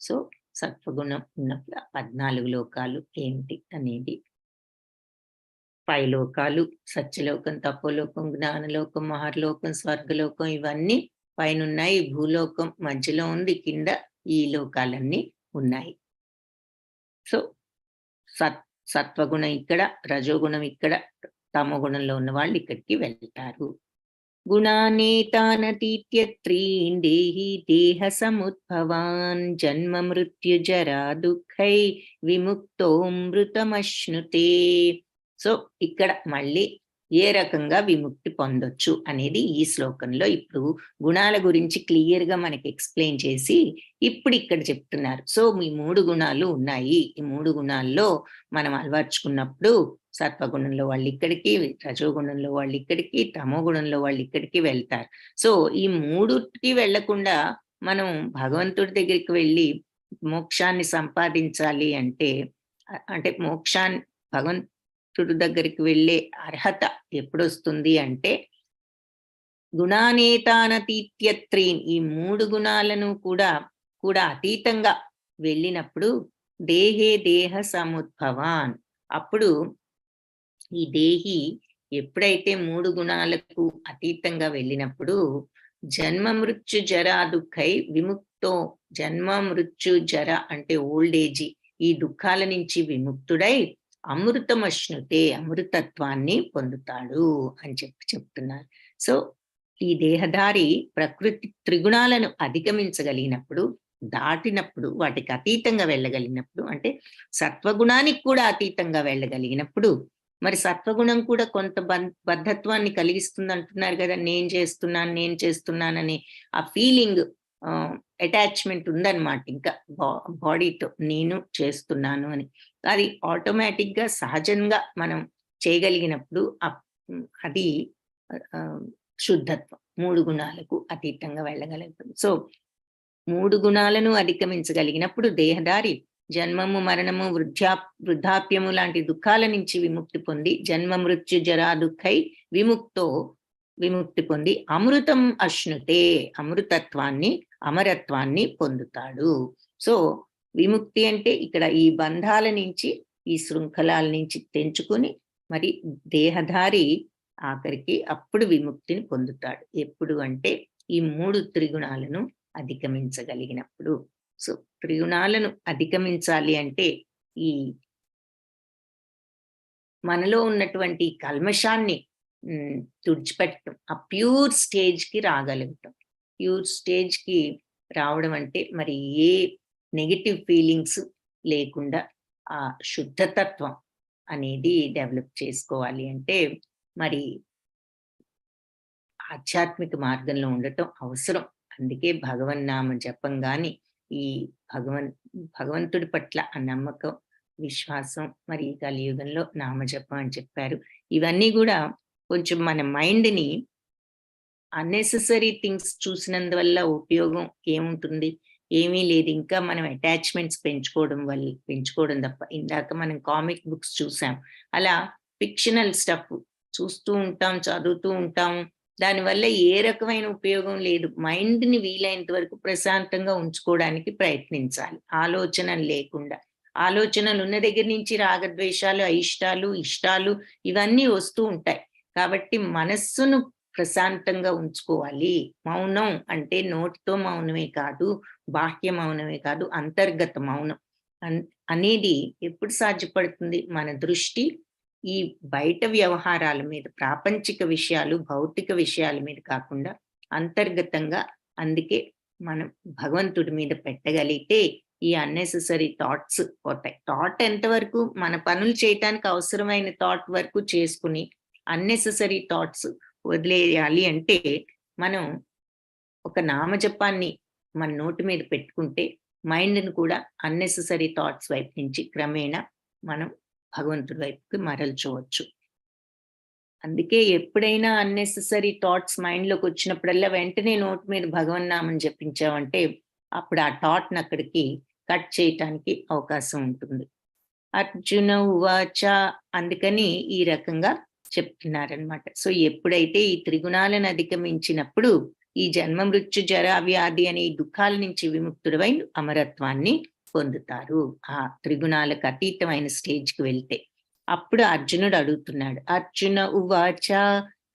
సో సత్వగుణం ఉన్నప్పుడు 14 లోకాలు ఏమిటి అనేది, పైలోకాలు సత్యలోకం, తపోలోకం, జ్ఞానలోకం, మహర్లోకం, స్వర్గలోకం, ఇవన్నీ పైనున్నాయి. భూలోకం మధ్యలో ఉంది, కింద ఈ లోకాలన్నీ ఉన్నాయి. సో సత్వగుణం ఇక్కడ, రజోగుణం ఇక్కడ, తమో గుణంలో ఉన్న వాళ్ళు ఇక్కడికి వెళ్తారు. గుణానేతానతీత్యత్రీన్ దేహి దేహ సముద్భవాన్ జన్మ మృత్యు జరా దుఃఖై విముక్తో మృతమశ్నుతే. సో ఇక్కడ మళ్ళీ ఏ రకంగా విముక్తి పొందొచ్చు అనేది ఈ శ్లోకంలో ఇప్పుడు గుణాల గురించి క్లియర్ గా మనకి ఎక్స్ప్లెయిన్ చేసి ఇప్పుడు ఇక్కడ చెప్తున్నారు. సో మీ 3 గుణాలు ఉన్నాయి, ఈ 3 గుణాల్లో మనం అలవర్చుకున్నప్పుడు సత్వగుణంలో వాళ్ళు ఇక్కడికి, రజోగుణంలో వాళ్ళు ఇక్కడికి, తమో గుణంలో వాళ్ళు ఇక్కడికి వెళ్తారు. సో ఈ 3కి వెళ్లకుండా మనం భగవంతుడి దగ్గరికి వెళ్ళి మోక్షాన్ని సంపాదించాలి అంటే మోక్షాన్ని భగవంతుడి దగ్గరికి వెళ్ళే అర్హత ఎప్పుడొస్తుంది అంటే గుణానేతానతీత్యత్రీన్, ఈ 3 గుణాలను కూడా అతీతంగా వెళ్ళినప్పుడు దేహే దేహ సముద్భవాన్, అప్పుడు ఈ దేహి ఎప్పుడైతే 3 గుణాలకు అతీతంగా వెళ్ళినప్పుడు జన్మ మృత్యు జరా దుఃఖై విముక్తో, జన్మ మృత్యు జర అంటే ఓల్డ్ ఏజ్, ఈ దుఃఖాల నుంచి విముక్తుడై అమృతమశ్నుతే, అమృతత్వాన్ని పొందుతాడు అని చెప్తున్నారు. సో ఈ దేహధారి ప్రకృతి త్రిగుణాలను అధిగమించగలిగినప్పుడు, దాటినప్పుడు, వాటికి అతీతంగా వెళ్ళగలిగినప్పుడు, అంటే సత్వగుణానికి కూడా అతీతంగా వెళ్ళగలిగినప్పుడు, మరి సత్వగుణం కూడా కొంత బద్ధత్వాన్ని కలిగిస్తుంది అంటున్నారు కదా. నేను చేస్తున్నానని ఆ ఫీలింగ్, అటాచ్మెంట్ ఉందన్నమాట ఇంకా బాడీతో, నేను చేస్తున్నాను అని. అది ఆటోమేటిక్ గా సహజంగా మనం చేయగలిగినప్పుడు అది శుద్ధత్వం, 3 గుణాలకు అతీతంగా వెళ్ళగలుగుతుంది. సో 3 గుణాలను అధిగమించగలిగినప్పుడు దేహదారి జన్మము, మరణము, వృద్ధాప్యము లాంటి దుఃఖాల నుంచి విముక్తి పొంది జన్మ మృత్యు జరా దుఃఖై విముక్తి పొంది అమృతం అశ్నుతే, అమృతత్వాన్ని, అమరత్వాన్ని పొందుతాడు. సో విముక్తి అంటే ఇక్కడ ఈ బంధాల నుంచి, ఈ శృంఖలాల నుంచి తెంచుకుని మరి దేహధారి ఆఖరికి అప్పుడు విముక్తిని పొందుతాడు. ఎప్పుడు అంటే ఈ 3 త్రిగుణాలను అధిగమించగలిగినప్పుడు. సో త్రిగుణాలను అధిగమించాలి అంటే ఈ మనలో ఉన్నటువంటి కల్మషాన్ని తుడిచిపెట్టడం, ఆ ప్యూర్ స్టేజ్కి రాగలుగుతాం. ప్యూర్ స్టేజ్కి రావడం అంటే మరి ఏ నెగిటివ్ ఫీలింగ్స్ లేకుండా ఆ శుద్ధతత్వం అనేది డెవలప్ చేసుకోవాలి అంటే మరి ఆధ్యాత్మిక మార్గంలో ఉండటం అవసరం. అందుకే భగవన్నామ జపం గాని ఈ భగవంతుడి పట్ల ఆ నమ్మకం, విశ్వాసం, మరి కలియుగంలో నామజపం అని చెప్పారు. ఇవన్నీ కూడా కొంచెం మన మైండ్ని అన్నెసెసరీ థింగ్స్ చూసినందువల్ల ఉపయోగం ఏముంటుంది? ఏమీ లేదు. ఇంకా మనం అటాచ్మెంట్స్ పెంచుకోవడం తప్ప. ఇందాక మనం కామిక్ బుక్స్ చూసాం. అలా ఫిక్షనల్ స్టఫ్ చూస్తూ ఉంటాం, చదువుతూ ఉంటాం. దానివల్ల ఏ రకమైన ఉపయోగం లేదు. మైండ్ని వీలైనంత వరకు ప్రశాంతంగా ఉంచుకోవడానికి ప్రయత్నించాలి, ఆలోచనలు లేకుండా. ఆలోచనలు ఉన్న దగ్గర నుంచి రాగద్వేషాలు, అయిష్టాలు, ఇష్టాలు ఇవన్నీ వస్తూ ఉంటాయి. కాబట్టి మనస్సును ప్రశాంతంగా ఉంచుకోవాలి. మౌనం అంటే నోటితో మౌనమే కాదు, బాహ్య మౌనమే కాదు, అంతర్గత మౌనం అనేది ఎప్పుడు సాధ్యపడుతుంది? మన దృష్టి ఈ బయట వ్యవహారాల మీద, ప్రాపంచిక విషయాలు, భౌతిక విషయాల మీద కాకుండా అంతర్గతంగా, అందుకే మనం భగవంతుడి మీద పెట్టగలిగితే ఈ అన్నెసెసరీ థాట్స్ పోతాయి. థాట్ ఎంతవరకు మన పనులు చేయటానికి అవసరమైన థాట్ వరకు చేసుకుని అన్నెసెసరీ థాట్స్ వదిలేయాలి అంటే మనం ఒక నామజపాన్ని మన నోటి మీద పెట్టుకుంటే మైండ్ని కూడా అన్నెసెసరీ థాట్స్ వైపు నుంచి క్రమేణా మనం భగవంతుడి వైపుకి మరల్చవచ్చు. అందుకే ఎప్పుడైనా అన్నెసెసరీ థాట్స్ మైండ్లోకి వచ్చినప్పుడల్లా వెంటనే నోటి మీద భగవన్నామం జపించామంటే అప్పుడు ఆ థాట్ని అక్కడికి కట్ చేయటానికి అవకాశం ఉంటుంది. అర్జున ఉవాచ, అందుకని ఈ రకంగా చెప్తున్నారనమాట. సో ఎప్పుడైతే ఈ త్రిగుణాలను అధిగమించినప్పుడు ఈ జన్మ మృత్యు జరా వ్యాధి అనే ఈ దుఃఖాల నుంచి విముక్తుడవై అమరత్వాన్ని పొందుతారు. ఆ త్రిగుణాలకు అతీతమైన స్టేజ్కి వెళ్తే అప్పుడు అర్జునుడు అడుగుతున్నాడు. అర్జున ఉవాచ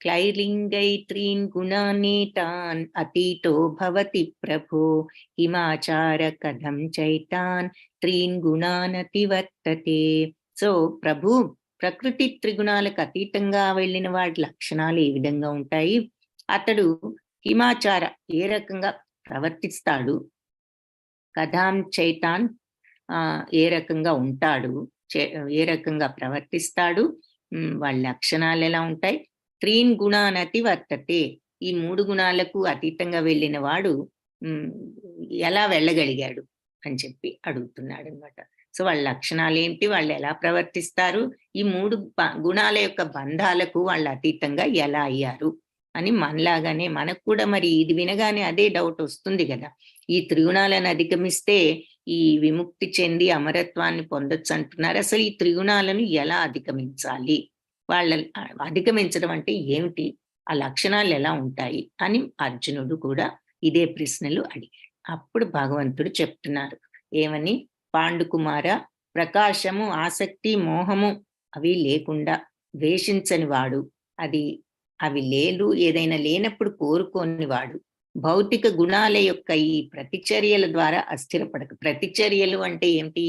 క్లైలింగై త్రీన్ గుణానేతాన్ అతీతో భవతి ప్రభో హిమాచార కథం చైతాన్ త్రీన్ గుణానతివర్తతే. సో ప్రభు, ప్రకృతి త్రిగుణాలకు అతీతంగా వెళ్ళిన వాడి లక్షణాలు ఏ విధంగా ఉంటాయి? అతడు హిమాచార ఏ రకంగా ప్రవర్తిస్తాడు, కథాం చైతాన్ ఏ రకంగా ఉంటాడు, ఏ రకంగా ప్రవర్తిస్తాడు, వాళ్ళ లక్షణాలు ఎలా ఉంటాయి, త్రీన్ గుణానతి వర్తతే, ఈ 3 గుణాలకు అతీతంగా వెళ్ళిన వాడు ఎలా వెళ్ళగలిగాడు అని చెప్పి అడుగుతున్నాడు అనమాట. సో వాళ్ళ లక్షణాలు ఏంటి, వాళ్ళు ఎలా ప్రవర్తిస్తారు, ఈ 3 గుణాల యొక్క బంధాలకు వాళ్ళు అతీతంగా ఎలా అయ్యారు అని మనలాగానే మనకు కూడా మరి ఇది వినగానే అదే డౌట్ వస్తుంది కదా. ఈ త్రిగుణాలను అధిగమిస్తే ఈ విముక్తి చెంది అమరత్వాన్ని పొందొచ్చు అంటున్నారు. అసలు ఈ త్రిగుణాలను ఎలా అధిగమించాలి, వాళ్ళ అధిగమించడం అంటే ఏమిటి, ఆ లక్షణాలు ఎలా ఉంటాయి అని అర్జునుడు కూడా ఇదే ప్రశ్నలు అడిగాడు. అప్పుడు భగవంతుడు చెప్తున్నారు ఏమని, పాండుకుమార, ప్రకాశము, ఆసక్తి, మోహము అవి లేకుండా ద్వేషించని వాడు, అవి లేదు, ఏదైనా లేనప్పుడు కోరుకోని వాడు, భౌతిక గుణాల యొక్క ఈ ప్రతిచర్యల ద్వారా అస్థిరపడక. ప్రతిచర్యలు అంటే ఏంటి?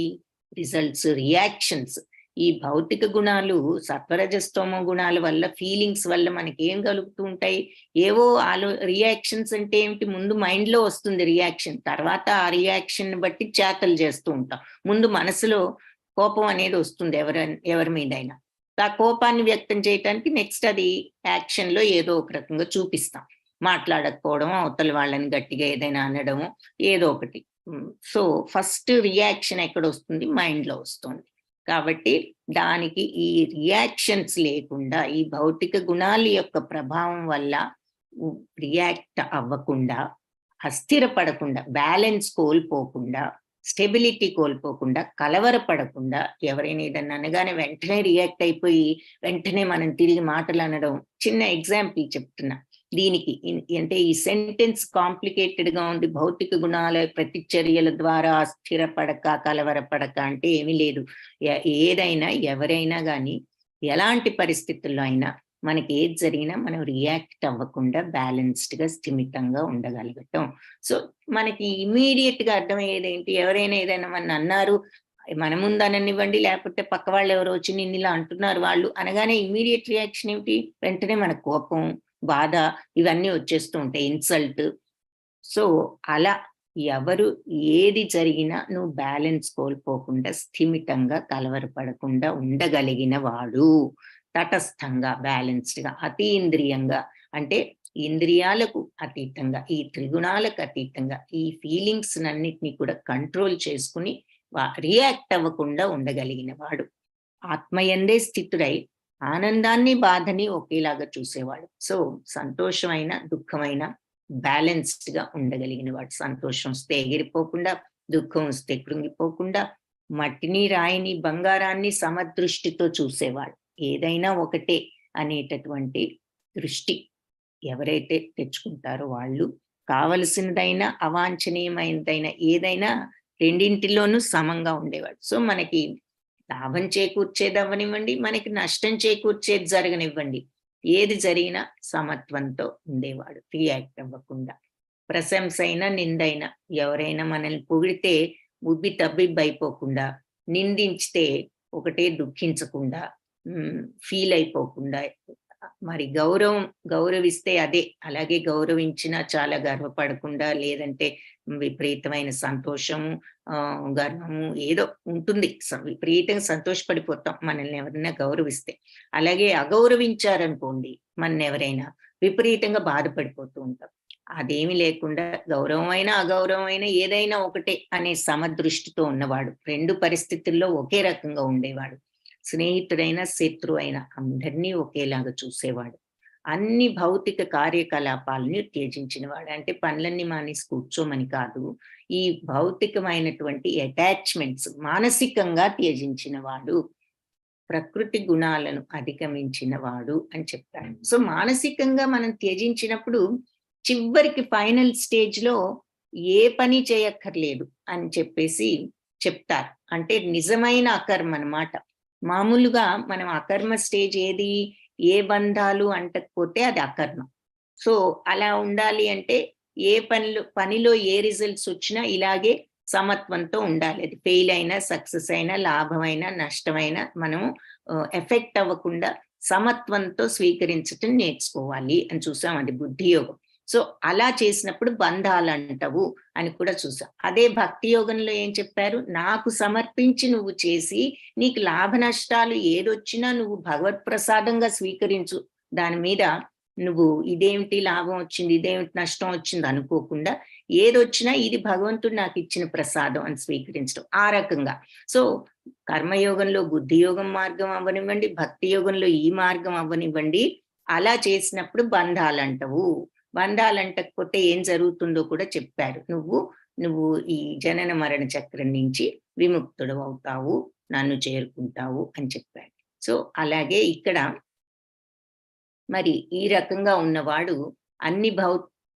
Results, reactions. ఈ భౌతిక గుణాలు సత్వరజస్తోమ గుణాల వల్ల, ఫీలింగ్స్ వల్ల మనకి ఏం కలుగుతూ ఉంటాయి? ఏవో రియాక్షన్స్ అంటే ఏమిటి? ముందు మైండ్ లో వస్తుంది రియాక్షన్, తర్వాత ఆ రియాక్షన్ బట్టి చేతలు చేస్తూ ఉంటాం. ముందు మనసులో కోపం అనేది వస్తుంది ఎవరి మీదైనా. ఆ కోపాన్ని వ్యక్తం చేయటానికి నెక్స్ట్ అది యాక్షన్ లో ఏదో ఒక రకంగా చూపిస్తాం. మాట్లాడకపోవడం, అవతల వాళ్ళని గట్టిగా ఏదైనా అనడము, ఏదో ఒకటి. సో ఫస్ట్ రియాక్షన్ ఎక్కడ వస్తుంది? మైండ్ లో వస్తుంది. కాబట్టి దానికి ఈ రియాక్షన్స్ లేకుండా, ఈ భౌతిక గుణాల యొక్క ప్రభావం వల్ల రియాక్ట్ అవ్వకుండా అస్థిరపడకుండా, బ్యాలెన్స్ కోల్పోకుండా, స్టెబిలిటీ కోల్పోకుండా, కలవరపడకుండా, ఎవరైనా ఏదన్నా అనగానే వెంటనే రియాక్ట్ అయిపోయి వెంటనే మనం తిరిగి మాటలు అనడం. చిన్న ఎగ్జాంపుల్ చెప్తున్నా దీనికి. అంటే ఈ సెంటెన్స్ కాంప్లికేటెడ్ గా ఉంది. భౌతిక గుణాల ప్రతిచర్యల ద్వారా స్థిరపడక, కలవరపడక అంటే ఏమీ లేదు. ఏదైనా ఎవరైనా గాని ఎలాంటి పరిస్థితుల్లో అయినా మనకి ఏది జరిగినా మనం రియాక్ట్ అవ్వకుండా బ్యాలెన్స్డ్ గా, స్థిమితంగా ఉండగలగటం. సో మనకి ఇమీడియట్ గా అర్థమయ్యేది ఏంటి? ఎవరైనా ఏదైనా మన అన్నారు, మన ముందు అననివ్వండి, లేకపోతే పక్క వాళ్ళు ఎవరో వచ్చి నిన్ను ఇలా అంటున్నారు వాళ్ళు అనగానే ఇమీడియట్ రియాక్షన్ ఏమిటి? వెంటనే మన కోపం, బాధ ఇవన్నీ వచ్చేస్తూ ఉంటాయి, ఇన్సల్ట్. సో అలా ఎవరు ఏది జరిగినా నువ్వు బ్యాలెన్స్ కోల్పోకుండా, స్థిమితంగా, కలవరపడకుండా ఉండగలిగిన వాడు, తటస్థంగా, బ్యాలెన్స్డ్ గా, అతీంద్రియంగా అంటే ఇంద్రియాలకు అతీతంగా, ఈ త్రిగుణాలకు అతీతంగా, ఈ ఫీలింగ్స్ అన్నిటినీ కూడా కంట్రోల్ చేసుకుని రియాక్ట్ అవ్వకుండా ఉండగలిగిన వాడు, ఆత్మయందే స్థితుడై ఆనందాన్ని, బాధని ఒకేలాగా చూసేవాడు. సో సంతోషమైన, దుఃఖమైన బ్యాలెన్స్డ్ గా ఉండగలిగిన వాడు. సంతోషం వస్తే ఎగిరిపోకుండా, దుఃఖం వస్తే కృంగిపోకుండా, మట్టిని, రాయిని, బంగారాన్ని సమదృష్టితో చూసేవాడు. ఏదైనా ఒకటే అనేటటువంటి దృష్టి ఎవరైతే తెచ్చుకుంటారో వాళ్ళు కావలసినదైనా, అవాంఛనీయమైనదైనా ఏదైనా రెండింటిలోనూ సమంగా ఉండేవాడు. సో మనకి లాభం చేకూర్చేది అవ్వనివ్వండి, మనకి నష్టం చేకూర్చేది జరగనివ్వండి, ఏది జరిగినా సమత్వంతో ఉండేవాడు, రియాక్ట్ అవ్వకుండా. ప్రశంస అయినా, నిందైనా, ఎవరైనా మనల్ని పొగిడితే ఉబ్బి తబ్బిబ్బైపోకుండా, నిందించితే ఒకటే దుఃఖించకుండా, ఫీల్ అయిపోకుండా, మరి గౌరవిస్తే అదే అలాగే గౌరవించినా చాలా గర్వపడకుండా, లేదంటే విపరీతమైన సంతోషము, గర్వము ఏదో ఉంటుంది. విపరీతంగా సంతోషపడిపోతాం మనల్ని ఎవరైనా గౌరవిస్తే. అలాగే అగౌరవించారనుకోండి మనల్ని ఎవరైనా, విపరీతంగా బాధపడిపోతూ ఉంటాం. అదేమి లేకుండా గౌరవమైన, అగౌరవమైన ఏదైనా ఒకటే అనే సమదృష్టితో ఉన్నవాడు, రెండు పరిస్థితుల్లో ఒకే రకంగా ఉండేవాడు. స్నేహితుడైనా, శత్రువైనా అందరినీ ఒకేలాగా చూసేవాడు. అన్ని భౌతిక కార్యకలాపాలని త్యజించినవాడు. అంటే పనులన్నీ మానేసి కూర్చోమని కాదు, ఈ భౌతికమైనటువంటి అటాచ్మెంట్స్ మానసికంగా త్యజించినవాడు, ప్రకృతి గుణాలను అధిగమించిన వాడు అని చెప్తాడు. సో మానసికంగా మనం త్యజించినప్పుడు చివరికి ఫైనల్ స్టేజ్ లో ఏ పని చేయక్కర్లేదు అని చెప్పేసి చెప్తారు. అంటే నిజమైన అకర్మ అన్నమాట. మామూలుగా మనం అకర్మ స్టేజ్ ఏది? ఏ బంధాలు అంటకపోతే అది అకర్మ. సో అలా ఉండాలి అంటే ఏ పనిలో ఏ రిజల్ట్స్ వచ్చినా ఇలాగే సమత్వంతో ఉండాలి. అది ఫెయిల్ అయినా, సక్సెస్ అయినా, లాభమైనా, నష్టమైనా మనం ఎఫెక్ట్ అవ్వకుండా సమత్వంతో స్వీకరించటం నేర్చుకోవాలి అని చూసాం. అది బుద్ధి యోగం. సో అలా చేసినప్పుడు బంధాలు అంటవు అని కూడా చూసాం. అదే భక్తి యోగంలో ఏం చెప్పారు? నాకు సమర్పించి నువ్వు చేసి నీకు లాభ నష్టాలు ఏదొచ్చినా నువ్వు భగవత్ ప్రసాదంగా స్వీకరించు. దాని మీద నువ్వు ఇదేమిటి లాభం వచ్చింది, ఇదేమిటి నష్టం వచ్చింది అనుకోకుండా, ఏదొచ్చినా ఇది భగవంతుడు నాకు ఇచ్చిన ప్రసాదం అని స్వీకరించడం, ఆ రకంగా. సో కర్మయోగంలో బుద్ధి యోగం మార్గం అవ్వనివ్వండి, భక్తి యోగంలో ఈ మార్గం అవ్వనివ్వండి, అలా చేసినప్పుడు బంధాలు అంటవు. బంధాలు అంటకపోతే ఏం జరుగుతుందో కూడా చెప్పారు. నువ్వు ఈ జనన మరణ చక్రం నుంచి విముక్తుడు అవుతావు, నన్ను చేరుకుంటావు అని చెప్పారు. సో అలాగే ఇక్కడ మరి ఈ రకంగా ఉన్నవాడు అన్ని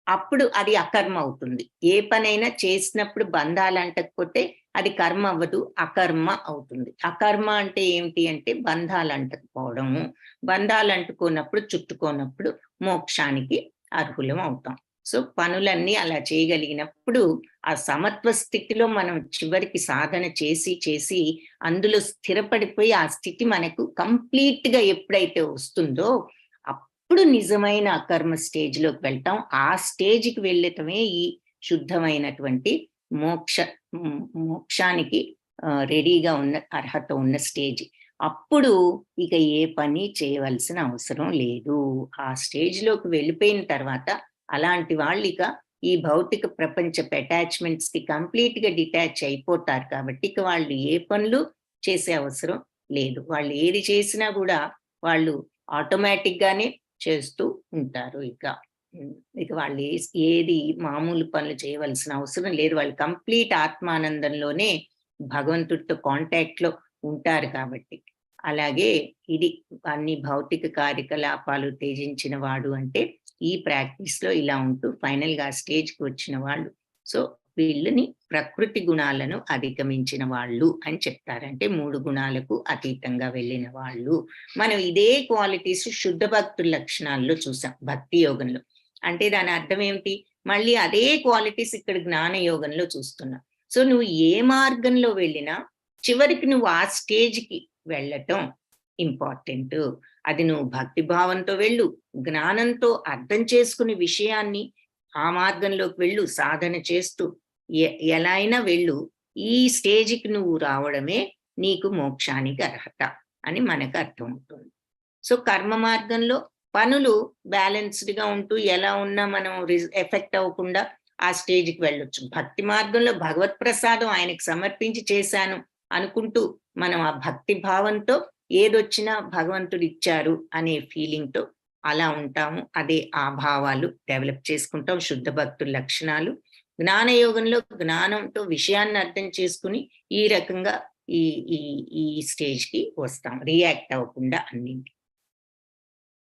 అప్పుడు అది అకర్మ అవుతుంది. ఏ పనైనా చేసినప్పుడు బంధాలు అంటకపోతే అది కర్మ అవ్వదు, అకర్మ అవుతుంది. అకర్మ అంటే ఏమిటి అంటే బంధాలు అంటకపోవడము. బంధాలు అంటుకోనప్పుడు, చుట్టుకోనప్పుడు మోక్షానికి అర్హులం అవుతాం. సో పనులన్నీ అలా చేయగలిగినప్పుడు ఆ సమత్వ స్థితిలో మనం చివరికి సాధన చేసి అందులో స్థిరపడిపోయి ఆ స్థితి మనకు కంప్లీట్ గా ఎప్పుడైతే వస్తుందో అప్పుడు నిజమైన అకర్మ స్టేజ్ లోకి వెళ్తాం. ఆ స్టేజ్కి వెళ్ళటమే ఈ శుద్ధమైనటువంటి మోక్షానికి రెడీగా ఉన్న అర్హత ఉన్న స్టేజ్. అప్పుడు ఇక ఏ పని చేయవలసిన అవసరం లేదు. ఆ స్టేజ్ లోకి వెళ్ళిపోయిన తర్వాత అలాంటి వాళ్ళు ఇక ఈ భౌతిక ప్రపంచపు అటాచ్మెంట్స్ కి కంప్లీట్ గా డిటాచ్ అయిపోతారు. కాబట్టి ఇక వాళ్ళు ఏ పనులు చేసే అవసరం లేదు. వాళ్ళు ఏది చేసినా కూడా వాళ్ళు ఆటోమేటిక్ గానే చేస్తూ ఉంటారు. ఇక ఇక వాళ్ళు ఏది మామూలు పనులు చేయవలసిన అవసరం లేదు. వాళ్ళు కంప్లీట్ ఆత్మానందంలోనే భగవంతుడితో కాంటాక్ట్ లో ఉంటారు కాబట్టి. అలాగే ఇది అన్ని భౌతిక కార్యకలాపాలు త్యజించిన వాడు అంటే ఈ ప్రాక్టీస్ లో ఇలా ఉంటూ ఫైనల్ గా స్టేజ్ కి వచ్చిన వాళ్ళు. సో వీళ్ళని ప్రకృతి గుణాలను అధిగమించిన వాళ్ళు అని చెప్తారు. అంటే 3 గుణాలకు అతీతంగా వెళ్ళిన వాళ్ళు. మనం ఇదే క్వాలిటీస్ శుద్ధ భక్తుల లక్షణాల్లో చూసాం భక్తి యోగంలో. అంటే దాని అర్థం ఏమిటి? మళ్ళీ అదే క్వాలిటీస్ ఇక్కడ జ్ఞాన యోగంలో చూస్తున్నాం. సో నువ్వు ఏ మార్గంలో వెళ్ళినా చివరికి నువ్వు ఆ స్టేజ్కి వెళ్ళటం ఇంపార్టెంట్. అది నువ్వు భక్తి భావంతో వెళ్ళు, జ్ఞానంతో అర్థం చేసుకునే విషయాన్ని ఆ మార్గంలోకి వెళ్ళు, సాధన చేస్తూ ఎలా అయినా వెళ్ళు. ఈ స్టేజ్కి నువ్వు రావడమే నీకు మోక్షానికి అర్హత అని మనకు అర్థమవుతుంది. సో కర్మ మార్గంలో పనులు బ్యాలెన్స్డ్ గా ఉంటూ ఎలా ఉన్నా మనం ఎఫెక్ట్ అవ్వకుండా ఆ స్టేజ్కి వెళ్ళొచ్చు. భక్తి మార్గంలో భగవత్ ప్రసాదం ఆయనకు సమర్పించి చేశాను అనుకుంటూ మనం ఆ భక్తి భావంతో ఏదొచ్చినా భగవంతుడు ఇచ్చారు అనే ఫీలింగ్ తో అలా ఉంటాము. అదే ఆ భావాలు డెవలప్ చేసుకుంటాం, శుద్ధ భక్తుల లక్షణాలు. జ్ఞానయోగంలో జ్ఞానంతో విషయాన్ని అర్థం చేసుకుని ఈ రకంగా ఈ ఈ ఈ స్టేజ్ కి వస్తాం, రియాక్ట్ అవ్వకుండా అన్నింటి.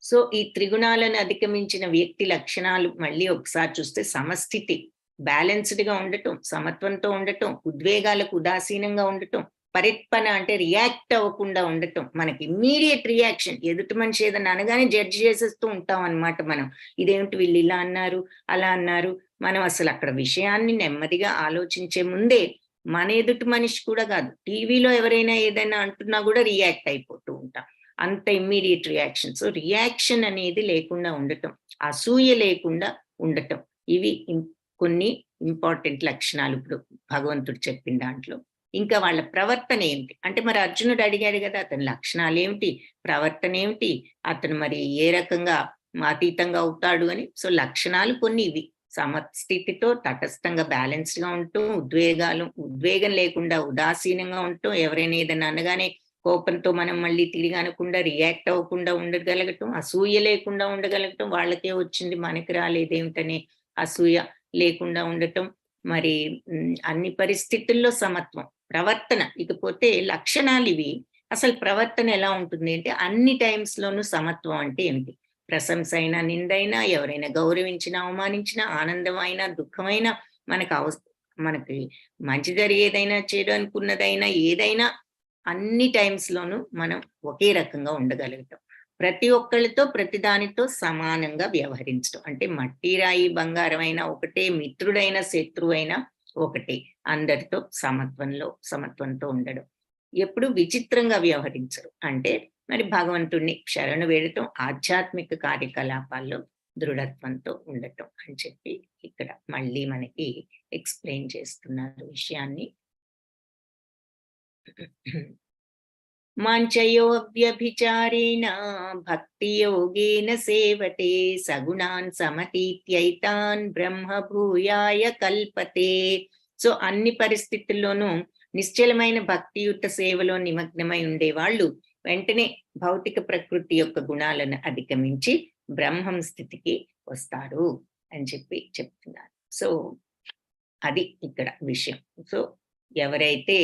సో ఈ త్రిగుణాలను అధిగమించిన వ్యక్తి లక్షణాలు మళ్ళీ ఒకసారి చూస్తే సమస్థితి, బ్యాలెన్స్డ్ గా ఉండటం, సమత్వంతో ఉండటం, ఉద్వేగాలకు ఉదాసీనంగా ఉండటం, పరిత్పన అంటే రియాక్ట్ అవ్వకుండా ఉండటం. మనకి ఇమ్మీడియట్ రియాక్షన్, ఎదుటి మనిషి ఏదన్నా అనగానే జడ్జి చేసేస్తూ ఉంటాం అనమాట. మనం ఇదేమిటి వీళ్ళు ఇలా అన్నారు అలా అన్నారు. మనం అసలు అక్కడ విషయాన్ని నెమ్మదిగా ఆలోచించే ముందే మన ఎదుటి మనిషి కూడా కాదు, టీవీలో ఎవరైనా ఏదైనా అంటున్నా కూడా రియాక్ట్ అయిపోతూ ఉంటాం. అంత ఇమ్మీడియట్ రియాక్షన్. సో రియాక్షన్ అనేది లేకుండా ఉండటం, అసూయ లేకుండా ఉండటం, ఇవి కొన్ని ఇంపార్టెంట్ లక్షణాలు ఇప్పుడు భగవంతుడు చెప్పిన దాంట్లో. ఇంకా వాళ్ళ ప్రవర్తన ఏమిటి అంటే, మరి అర్జునుడు అడిగాడు కదా అతని లక్షణాలు ఏమిటి, ప్రవర్తన ఏమిటి, అతను మరి ఏ రకంగా అతీతంగా అవుతాడు అని. సో లక్షణాలు కొన్ని ఇవి: సమస్థితితో తటస్థంగా బ్యాలెన్స్డ్ గా ఉంటూ, ఉద్వేగం లేకుండా ఉదాసీనంగా ఉండటం, ఎవరైనా ఏదైనా అనగానే కోపంతో మనం మళ్ళీ తిరిగి అనకుండా రియాక్ట్ అవ్వకుండా ఉండగలగటం, అసూయ లేకుండా ఉండగలగటం, వాళ్ళకే వచ్చింది మనకి రాలేదేమిటనే అసూయ లేకుండా ఉండటం, మరి అన్ని పరిస్థితుల్లో సమత్వం, ప్రవర్తన. ఇకపోతే లక్షణాలు ఇవి. అసలు ప్రవర్తన ఎలా ఉంటుంది అంటే, అన్ని టైమ్స్ లోనూ సమత్వం అంటే ఏమిటి? ప్రశంస అయినా నిందైనా, ఎవరైనా గౌరవించినా అవమానించినా, ఆనందమైనా దుఃఖమైనా, మనకి మంచి జరిగేదైనా చెడు అనుకున్నదైనా ఏదైనా అన్ని టైమ్స్ లోనూ మనం ఒకే రకంగా ఉండగలుగుతాం. ప్రతి ఒక్కళ్ళతో ప్రతి దానితో సమానంగా వ్యవహరించడం. అంటే మట్టి రాయి బంగారం అయినా ఒకటే, మిత్రుడైన శత్రువైనా ఒకటే. అందరితో సమత్వంతో ఉండడం. ఎప్పుడు విచిత్రంగా వ్యవహరించరు. అంటే మరి భగవంతుణ్ణి శరణు వేడటం, ఆధ్యాత్మిక కార్యకలాపాల్లో దృఢత్వంతో ఉండటం అని చెప్పి ఇక్కడ మళ్ళీ మనకి ఎక్స్ప్లెయిన్ చేస్తున్నారు విషయాన్ని. మాంచయోవ్యభిచారేణ భక్తి యోగేన సేవతే సగుణాన్ సమతీత్యైతాన్ బ్రహ్మ భూయాయ కల్పతే. సో అన్ని పరిస్థితుల్లోనూ నిశ్చలమైన భక్తియుత సేవలో నిమగ్నమై ఉండేవాళ్ళు వెంటనే భౌతిక ప్రకృతి యొక్క గుణాలను అధిగమించి బ్రహ్మం స్థితికి వస్తారు అని చెప్పి చెప్తున్నారు. సో అది ఇక్కడ విషయం. సో ఎవరైతే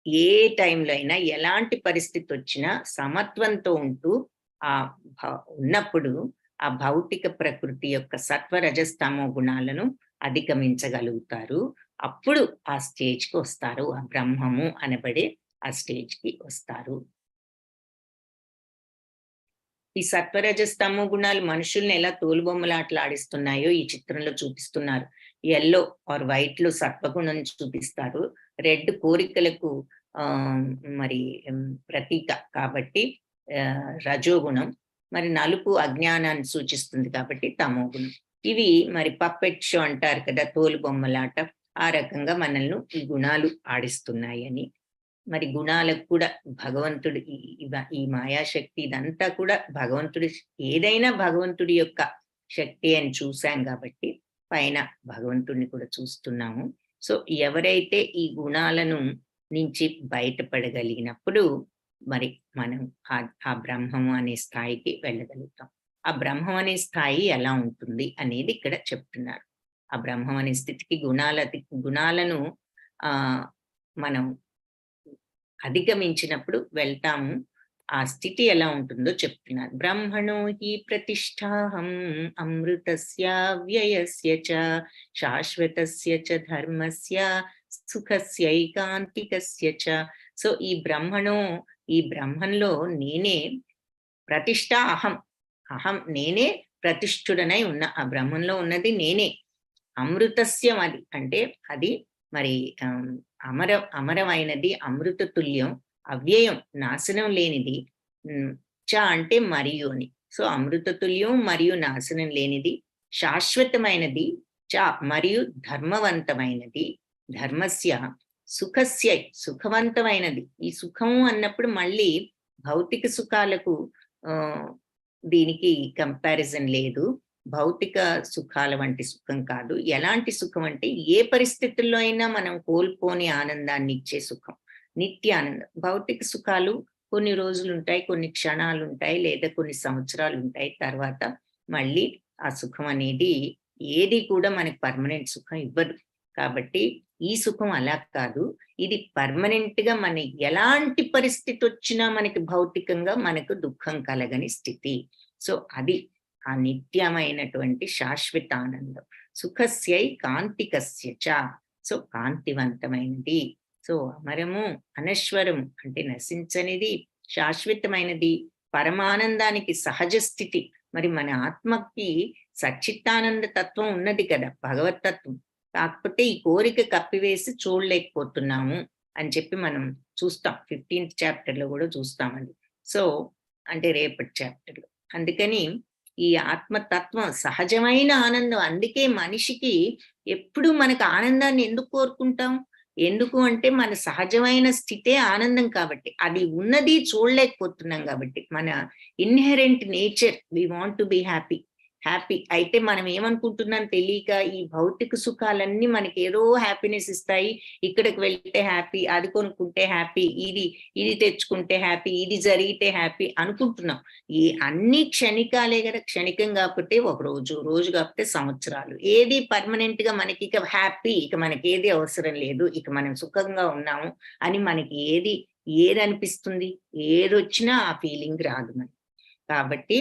ఏ టైంలో అయినా ఎలాంటి పరిస్థితి వచ్చినా సమత్వంతో ఉంటూ ఉన్నప్పుడు ఆ భౌతిక ప్రకృతి యొక్క సత్వరజస్తమో గుణాలను అధిగమించగలుగుతారు. అప్పుడు ఆ స్టేజ్కి వస్తారు, ఆ బ్రహ్మము అనబడే ఆ స్టేజ్కి వస్తారు. ఈ సత్వరజస్తమో గుణాలు మనుషుల్ని ఎలా తోలుబొమ్మలాటలాడిస్తున్నాయో ఈ చిత్రంలో చూపిస్తున్నారు. ఎల్లో ఆర్ వైట్ లో సత్వగుణం చూపిస్తారు, రెడ్ కోరికలకు మరి ప్రతీక కాబట్టి రజోగుణం, మరి నలుపు అజ్ఞానాన్ని సూచిస్తుంది కాబట్టి తమోగుణం. ఇవి మరి పప్పెట్ షో అంటారు కదా, తోలు బొమ్మలాట, ఆ రకంగా మనల్ని ఈ గుణాలు ఆడిస్తున్నాయి అని. మరి గుణాలకు కూడా భగవంతుడి ఈ మాయాశక్తి ఇదంతా కూడా భగవంతుడి, ఏదైనా భగవంతుడి యొక్క శక్తి అని చూశాం కాబట్టి పైన భగవంతుడిని కూడా చూస్తున్నాము. సో ఎవరైతే ఈ గుణాలను నుంచి బయటపడగలిగినప్పుడు మరి మనం ఆ బ్రహ్మము అనే స్థాయికి వెళ్ళగలుగుతాం. ఆ బ్రహ్మం అనే స్థాయి ఎలా ఉంటుంది అనేది ఇక్కడ చెప్తున్నారు. ఆ బ్రహ్మం అనే స్థితికి గుణాలను మనం అధిగమించినప్పుడు వెళ్తాము. ఆ స్థితి ఎలా ఉంటుందో చెప్తున్నారు. బ్రహ్మణో హి ప్రతిష్టాహం అమృతస్య వ్యయస్య చ శాశ్వతస్య చ ధర్మస్య సుఖస్యైకాంతికస్య చ. సో ఈ బ్రహ్మంలో నేనే ప్రతిష్ట అహం. అహం నేనే ప్రతిష్ఠుడనై ఉన్న. ఆ బ్రహ్మంలో ఉన్నది నేనే. అమృతస్యం అది అంటే అది మరి అమరమైనది, అమృత తుల్యం, అవ్యయం, నాశనం లేనిది. చ అంటే మరియు అని. సో అమృత తుల్యం మరియు నాశనం లేనిది, శాశ్వతమైనది, చ మరియు ధర్మవంతమైనది, ధర్మస్య సుఖస్య సుఖవంతమైనది. ఈ సుఖము అన్నప్పుడు మళ్ళీ భౌతిక సుఖాలకు దీనికి కంపారిజన్ లేదు. భౌతిక సుఖాల వంటి సుఖం కాదు. ఎలాంటి సుఖం అంటే ఏ పరిస్థితుల్లో అయినా మనం కోల్పోని ఆనందాన్ని ఇచ్చే సుఖం, నిత్య ఆనందం. భౌతిక సుఖాలు కొన్ని రోజులు ఉంటాయి, కొన్ని క్షణాలు ఉంటాయి, లేదా కొన్ని సంవత్సరాలు ఉంటాయి. తర్వాత మళ్ళీ ఆ సుఖం అనేది ఏది కూడా మనకి పర్మనెంట్ సుఖం ఇవ్వదు. కాబట్టి ఈ సుఖం అలా కాదు. ఇది పర్మనెంట్ గా మన ఎలాంటి పరిస్థితి వచ్చినా మనకి భౌతికంగా మనకు దుఃఖం కలగని స్థితి. సో అది ఆ నిత్యమైనటువంటి శాశ్వత ఆనందం. సుఖస్యై కాంతికస్య చ. సో కాంతివంతమైనది. సో అమరము, అనశ్వరము అంటే నశించనిది, శాశ్వతమైనది, పరమానందానికి సహజ స్థితి. మరి మన ఆత్మకి సచ్చిత్తానంద తత్వం ఉన్నది కదా, భగవతత్వం. కాకపోతే ఈ కోరిక కప్పివేసి చూడలేకపోతున్నాము అని చెప్పి మనం చూస్తాం. 15th చాప్టర్ లో కూడా చూస్తామండి. సో అంటే రేపటి చాప్టర్ లో. అందుకని ఈ ఆత్మతత్వం సహజమైన ఆనందం. అందుకే మనిషికి ఎప్పుడు మనకు ఆనందాన్ని ఎందుకు కోరుకుంటాం? ఎందుకు అంటే మన సహజమైన స్థితే ఆనందం కాబట్టి. అది ఉన్నది చూడలేకపోతున్నాం కాబట్టి. మన inherent nature we want to be happy. అయితే మనం ఏమనుకుంటున్నాం తెలియక ఈ భౌతిక సుఖాలన్నీ మనకి ఏదో హ్యాపీనెస్ ఇస్తాయి. ఇక్కడికి వెళ్తే హ్యాపీ, అది కొనుక్కుంటే హ్యాపీ, ఇది తెచ్చుకుంటే హ్యాపీ, ఇది జరిగితే హ్యాపీ అనుకుంటున్నాం. ఈ అన్ని క్షణికాలే కదా. క్షణికం కాకపోతే ఒక రోజు కాకపోతే సంవత్సరాలు. ఏది పర్మనెంట్ గా మనకి ఇక హ్యాపీ, ఇక మనకి ఏది అవసరం లేదు, ఇక మనం సుఖంగా ఉన్నాము అని మనకి ఏది అనిపిస్తుంది? ఏదొచ్చినా ఆ ఫీలింగ్ రాదు మనకి. కాబట్టి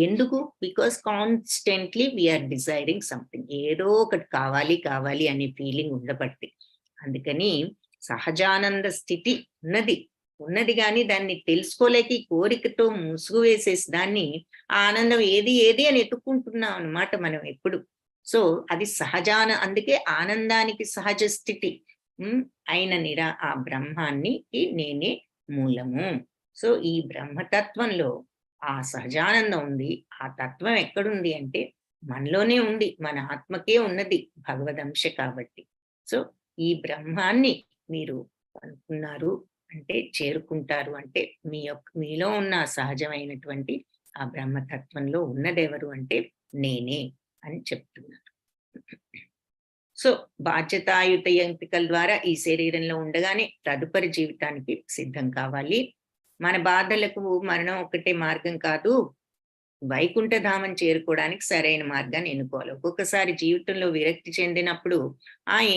ఎందుకు? Because constantly we are desiring something. ఏదో ఒకటి కావాలి అనే ఫీలింగ్ ఉండబట్టి. అందుకని సహజానంద స్థితి ఉన్నది కానీ దాన్ని తెలుసుకోలేక ఈ కోరికతో ముసుగు వేసేసి దాన్ని ఆనందం ఏది అని ఎత్తుక్కుంటున్నాం అన్నమాట మనం ఎప్పుడు. సో అది అందుకే ఆనందానికి సహజ స్థితి అయిన ఆ బ్రహ్మాన్ని నేనే మూలము. సో ఈ బ్రహ్మతత్వంలో ఆ సహజానందం ఉంది. ఆ తత్వం ఎక్కడుంది అంటే మనలోనే ఉంది, మన ఆత్మకే ఉన్నది, భగవదంశ కాబట్టి. సో ఈ బ్రహ్మాన్ని మీరు అనుకున్నారు అంటే, చేరుకుంటారు అంటే మీలో ఉన్న సహజమైనటువంటి ఆ బ్రహ్మతత్వంలో ఉన్నదెవరు అంటే నేనే అని చెప్తున్నారు. సో బాధ్యతాయుత ఎంపికల ద్వారా ఈ శరీరంలో ఉండగానే తదుపరి జీవితానికి సిద్ధం కావాలి. మన బాధలకు మరణం ఒక్కటే మార్గం కాదు, వైకుంఠధామం చేరుకోవడానికి సరైన మార్గాన్ని ఎన్నుకోవాలి. ఒక్కొక్కసారి జీవితంలో విరక్తి చెందినప్పుడు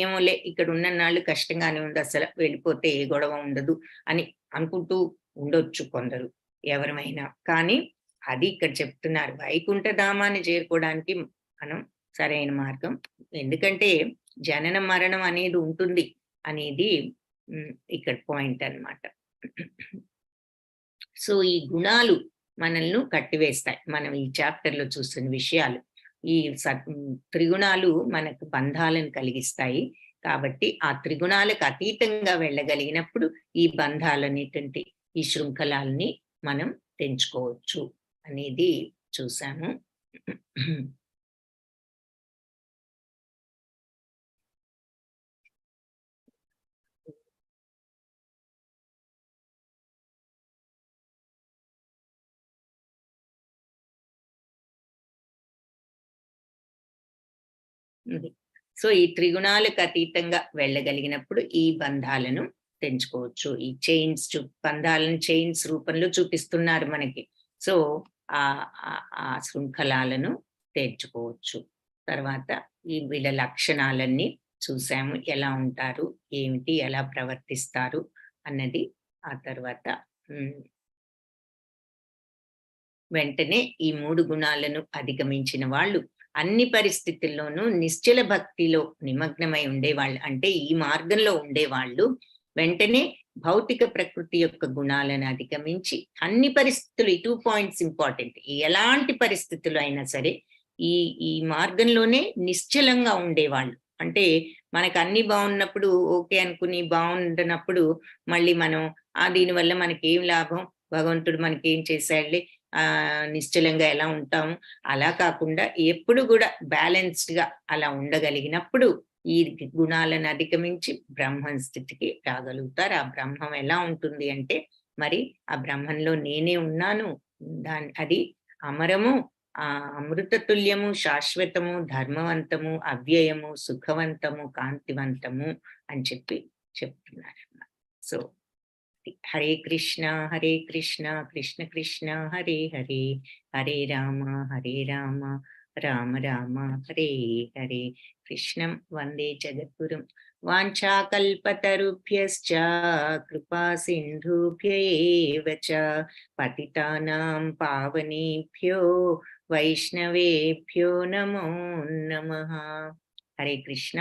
ఏమోలే ఇక్కడ ఉన్నన్నాళ్ళు కష్టంగానే ఉంది, అసలు వెళ్ళిపోతే ఏ గొడవ ఉండదు అని అనుకుంటూ ఉండొచ్చు కొందరు ఎవరమైనా. కానీ అది ఇక్కడ చెప్తున్నారు, వైకుంఠధామాన్ని చేరుకోవడానికి మనం సరైన మార్గం. ఎందుకంటే జనన మరణం అనేది ఉంటుంది అనేది ఇక్కడ పాయింట్ అన్నమాట. సో ఈ గుణాలు మనల్ని కట్టివేస్తాయి. మనం ఈ చాప్టర్ లో చూస్తున్న విషయాలు, ఈ త్రిగుణాలు మనకు బంధాలను కలిగిస్తాయి. కాబట్టి ఆ త్రిగుణాలకు అతీతంగా వెళ్ళగలిగినప్పుడు ఈ బంధాలనేటువంటి ఈ శృంఖలాల్ని మనం తెంచుకోవచ్చు అనేది చూసాము. సో ఈ త్రిగుణాలకు అతీతంగా వెళ్ళగలిగినప్పుడు ఈ బంధాలను తెంచుకోవచ్చు. ఈ బంధాలను చైన్స్ రూపంలో చూపిస్తున్నారు మనకి. సో ఆ శృంఖలాలను తెచ్చుకోవచ్చు. తర్వాత వీళ్ళ లక్షణాలన్నీ చూసాము. ఎలా ఉంటారు, ఏమిటి, ఎలా ప్రవర్తిస్తారు అన్నది. ఆ తర్వాత వెంటనే ఈ 3 గుణాలను అధిగమించిన వాళ్ళు అన్ని పరిస్థితుల్లోనూ నిశ్చల భక్తిలో నిమగ్నమై ఉండేవాళ్ళు. అంటే ఈ మార్గంలో ఉండేవాళ్ళు వెంటనే భౌతిక ప్రకృతి యొక్క గుణాలను అధిగమించి అన్ని పరిస్థితులు, ఈ 2 పాయింట్స్ ఇంపార్టెంట్. ఎలాంటి పరిస్థితులు అయినా సరే ఈ ఈ మార్గంలోనే నిశ్చలంగా ఉండేవాళ్ళు. అంటే మనకు అన్ని బాగున్నప్పుడు ఓకే అనుకుని, బాగుండనప్పుడు మళ్ళీ మనం దీనివల్ల మనకేం లాభం, భగవంతుడు మనకేం చేశాడులే, నిశ్చలంగా ఎలా ఉంటాము, అలా కాకుండా ఎప్పుడు కూడా బ్యాలెన్స్డ్ గా అలా ఉండగలిగినప్పుడు ఈ గుణాలను అధిగమించి బ్రహ్మ స్థితికి రాగలుగుతారు. ఆ బ్రహ్మం ఎలా ఉంటుంది అంటే, మరి ఆ బ్రహ్మంలో నేనే ఉన్నాను, అది అమరము, అమృత తుల్యము, శాశ్వతము, ధర్మవంతము, అవ్యయము, సుఖవంతము, కాంతివంతము అని చెప్తున్నారు. సో హరే కృష్ణ కృష్ణ కృష్ణ హరే హరే, హరే రామ రామ రామ హరే హరే. కృష్ణం వందే జగద్గురుం. వాంఛాకల్పతరుభ్యశ్చ కృపా సింధుభ్య ఏవ చ పతితానాం పావనేభ్యో వైష్ణవేభ్యో నమో నమః. హరే కృష్ణ.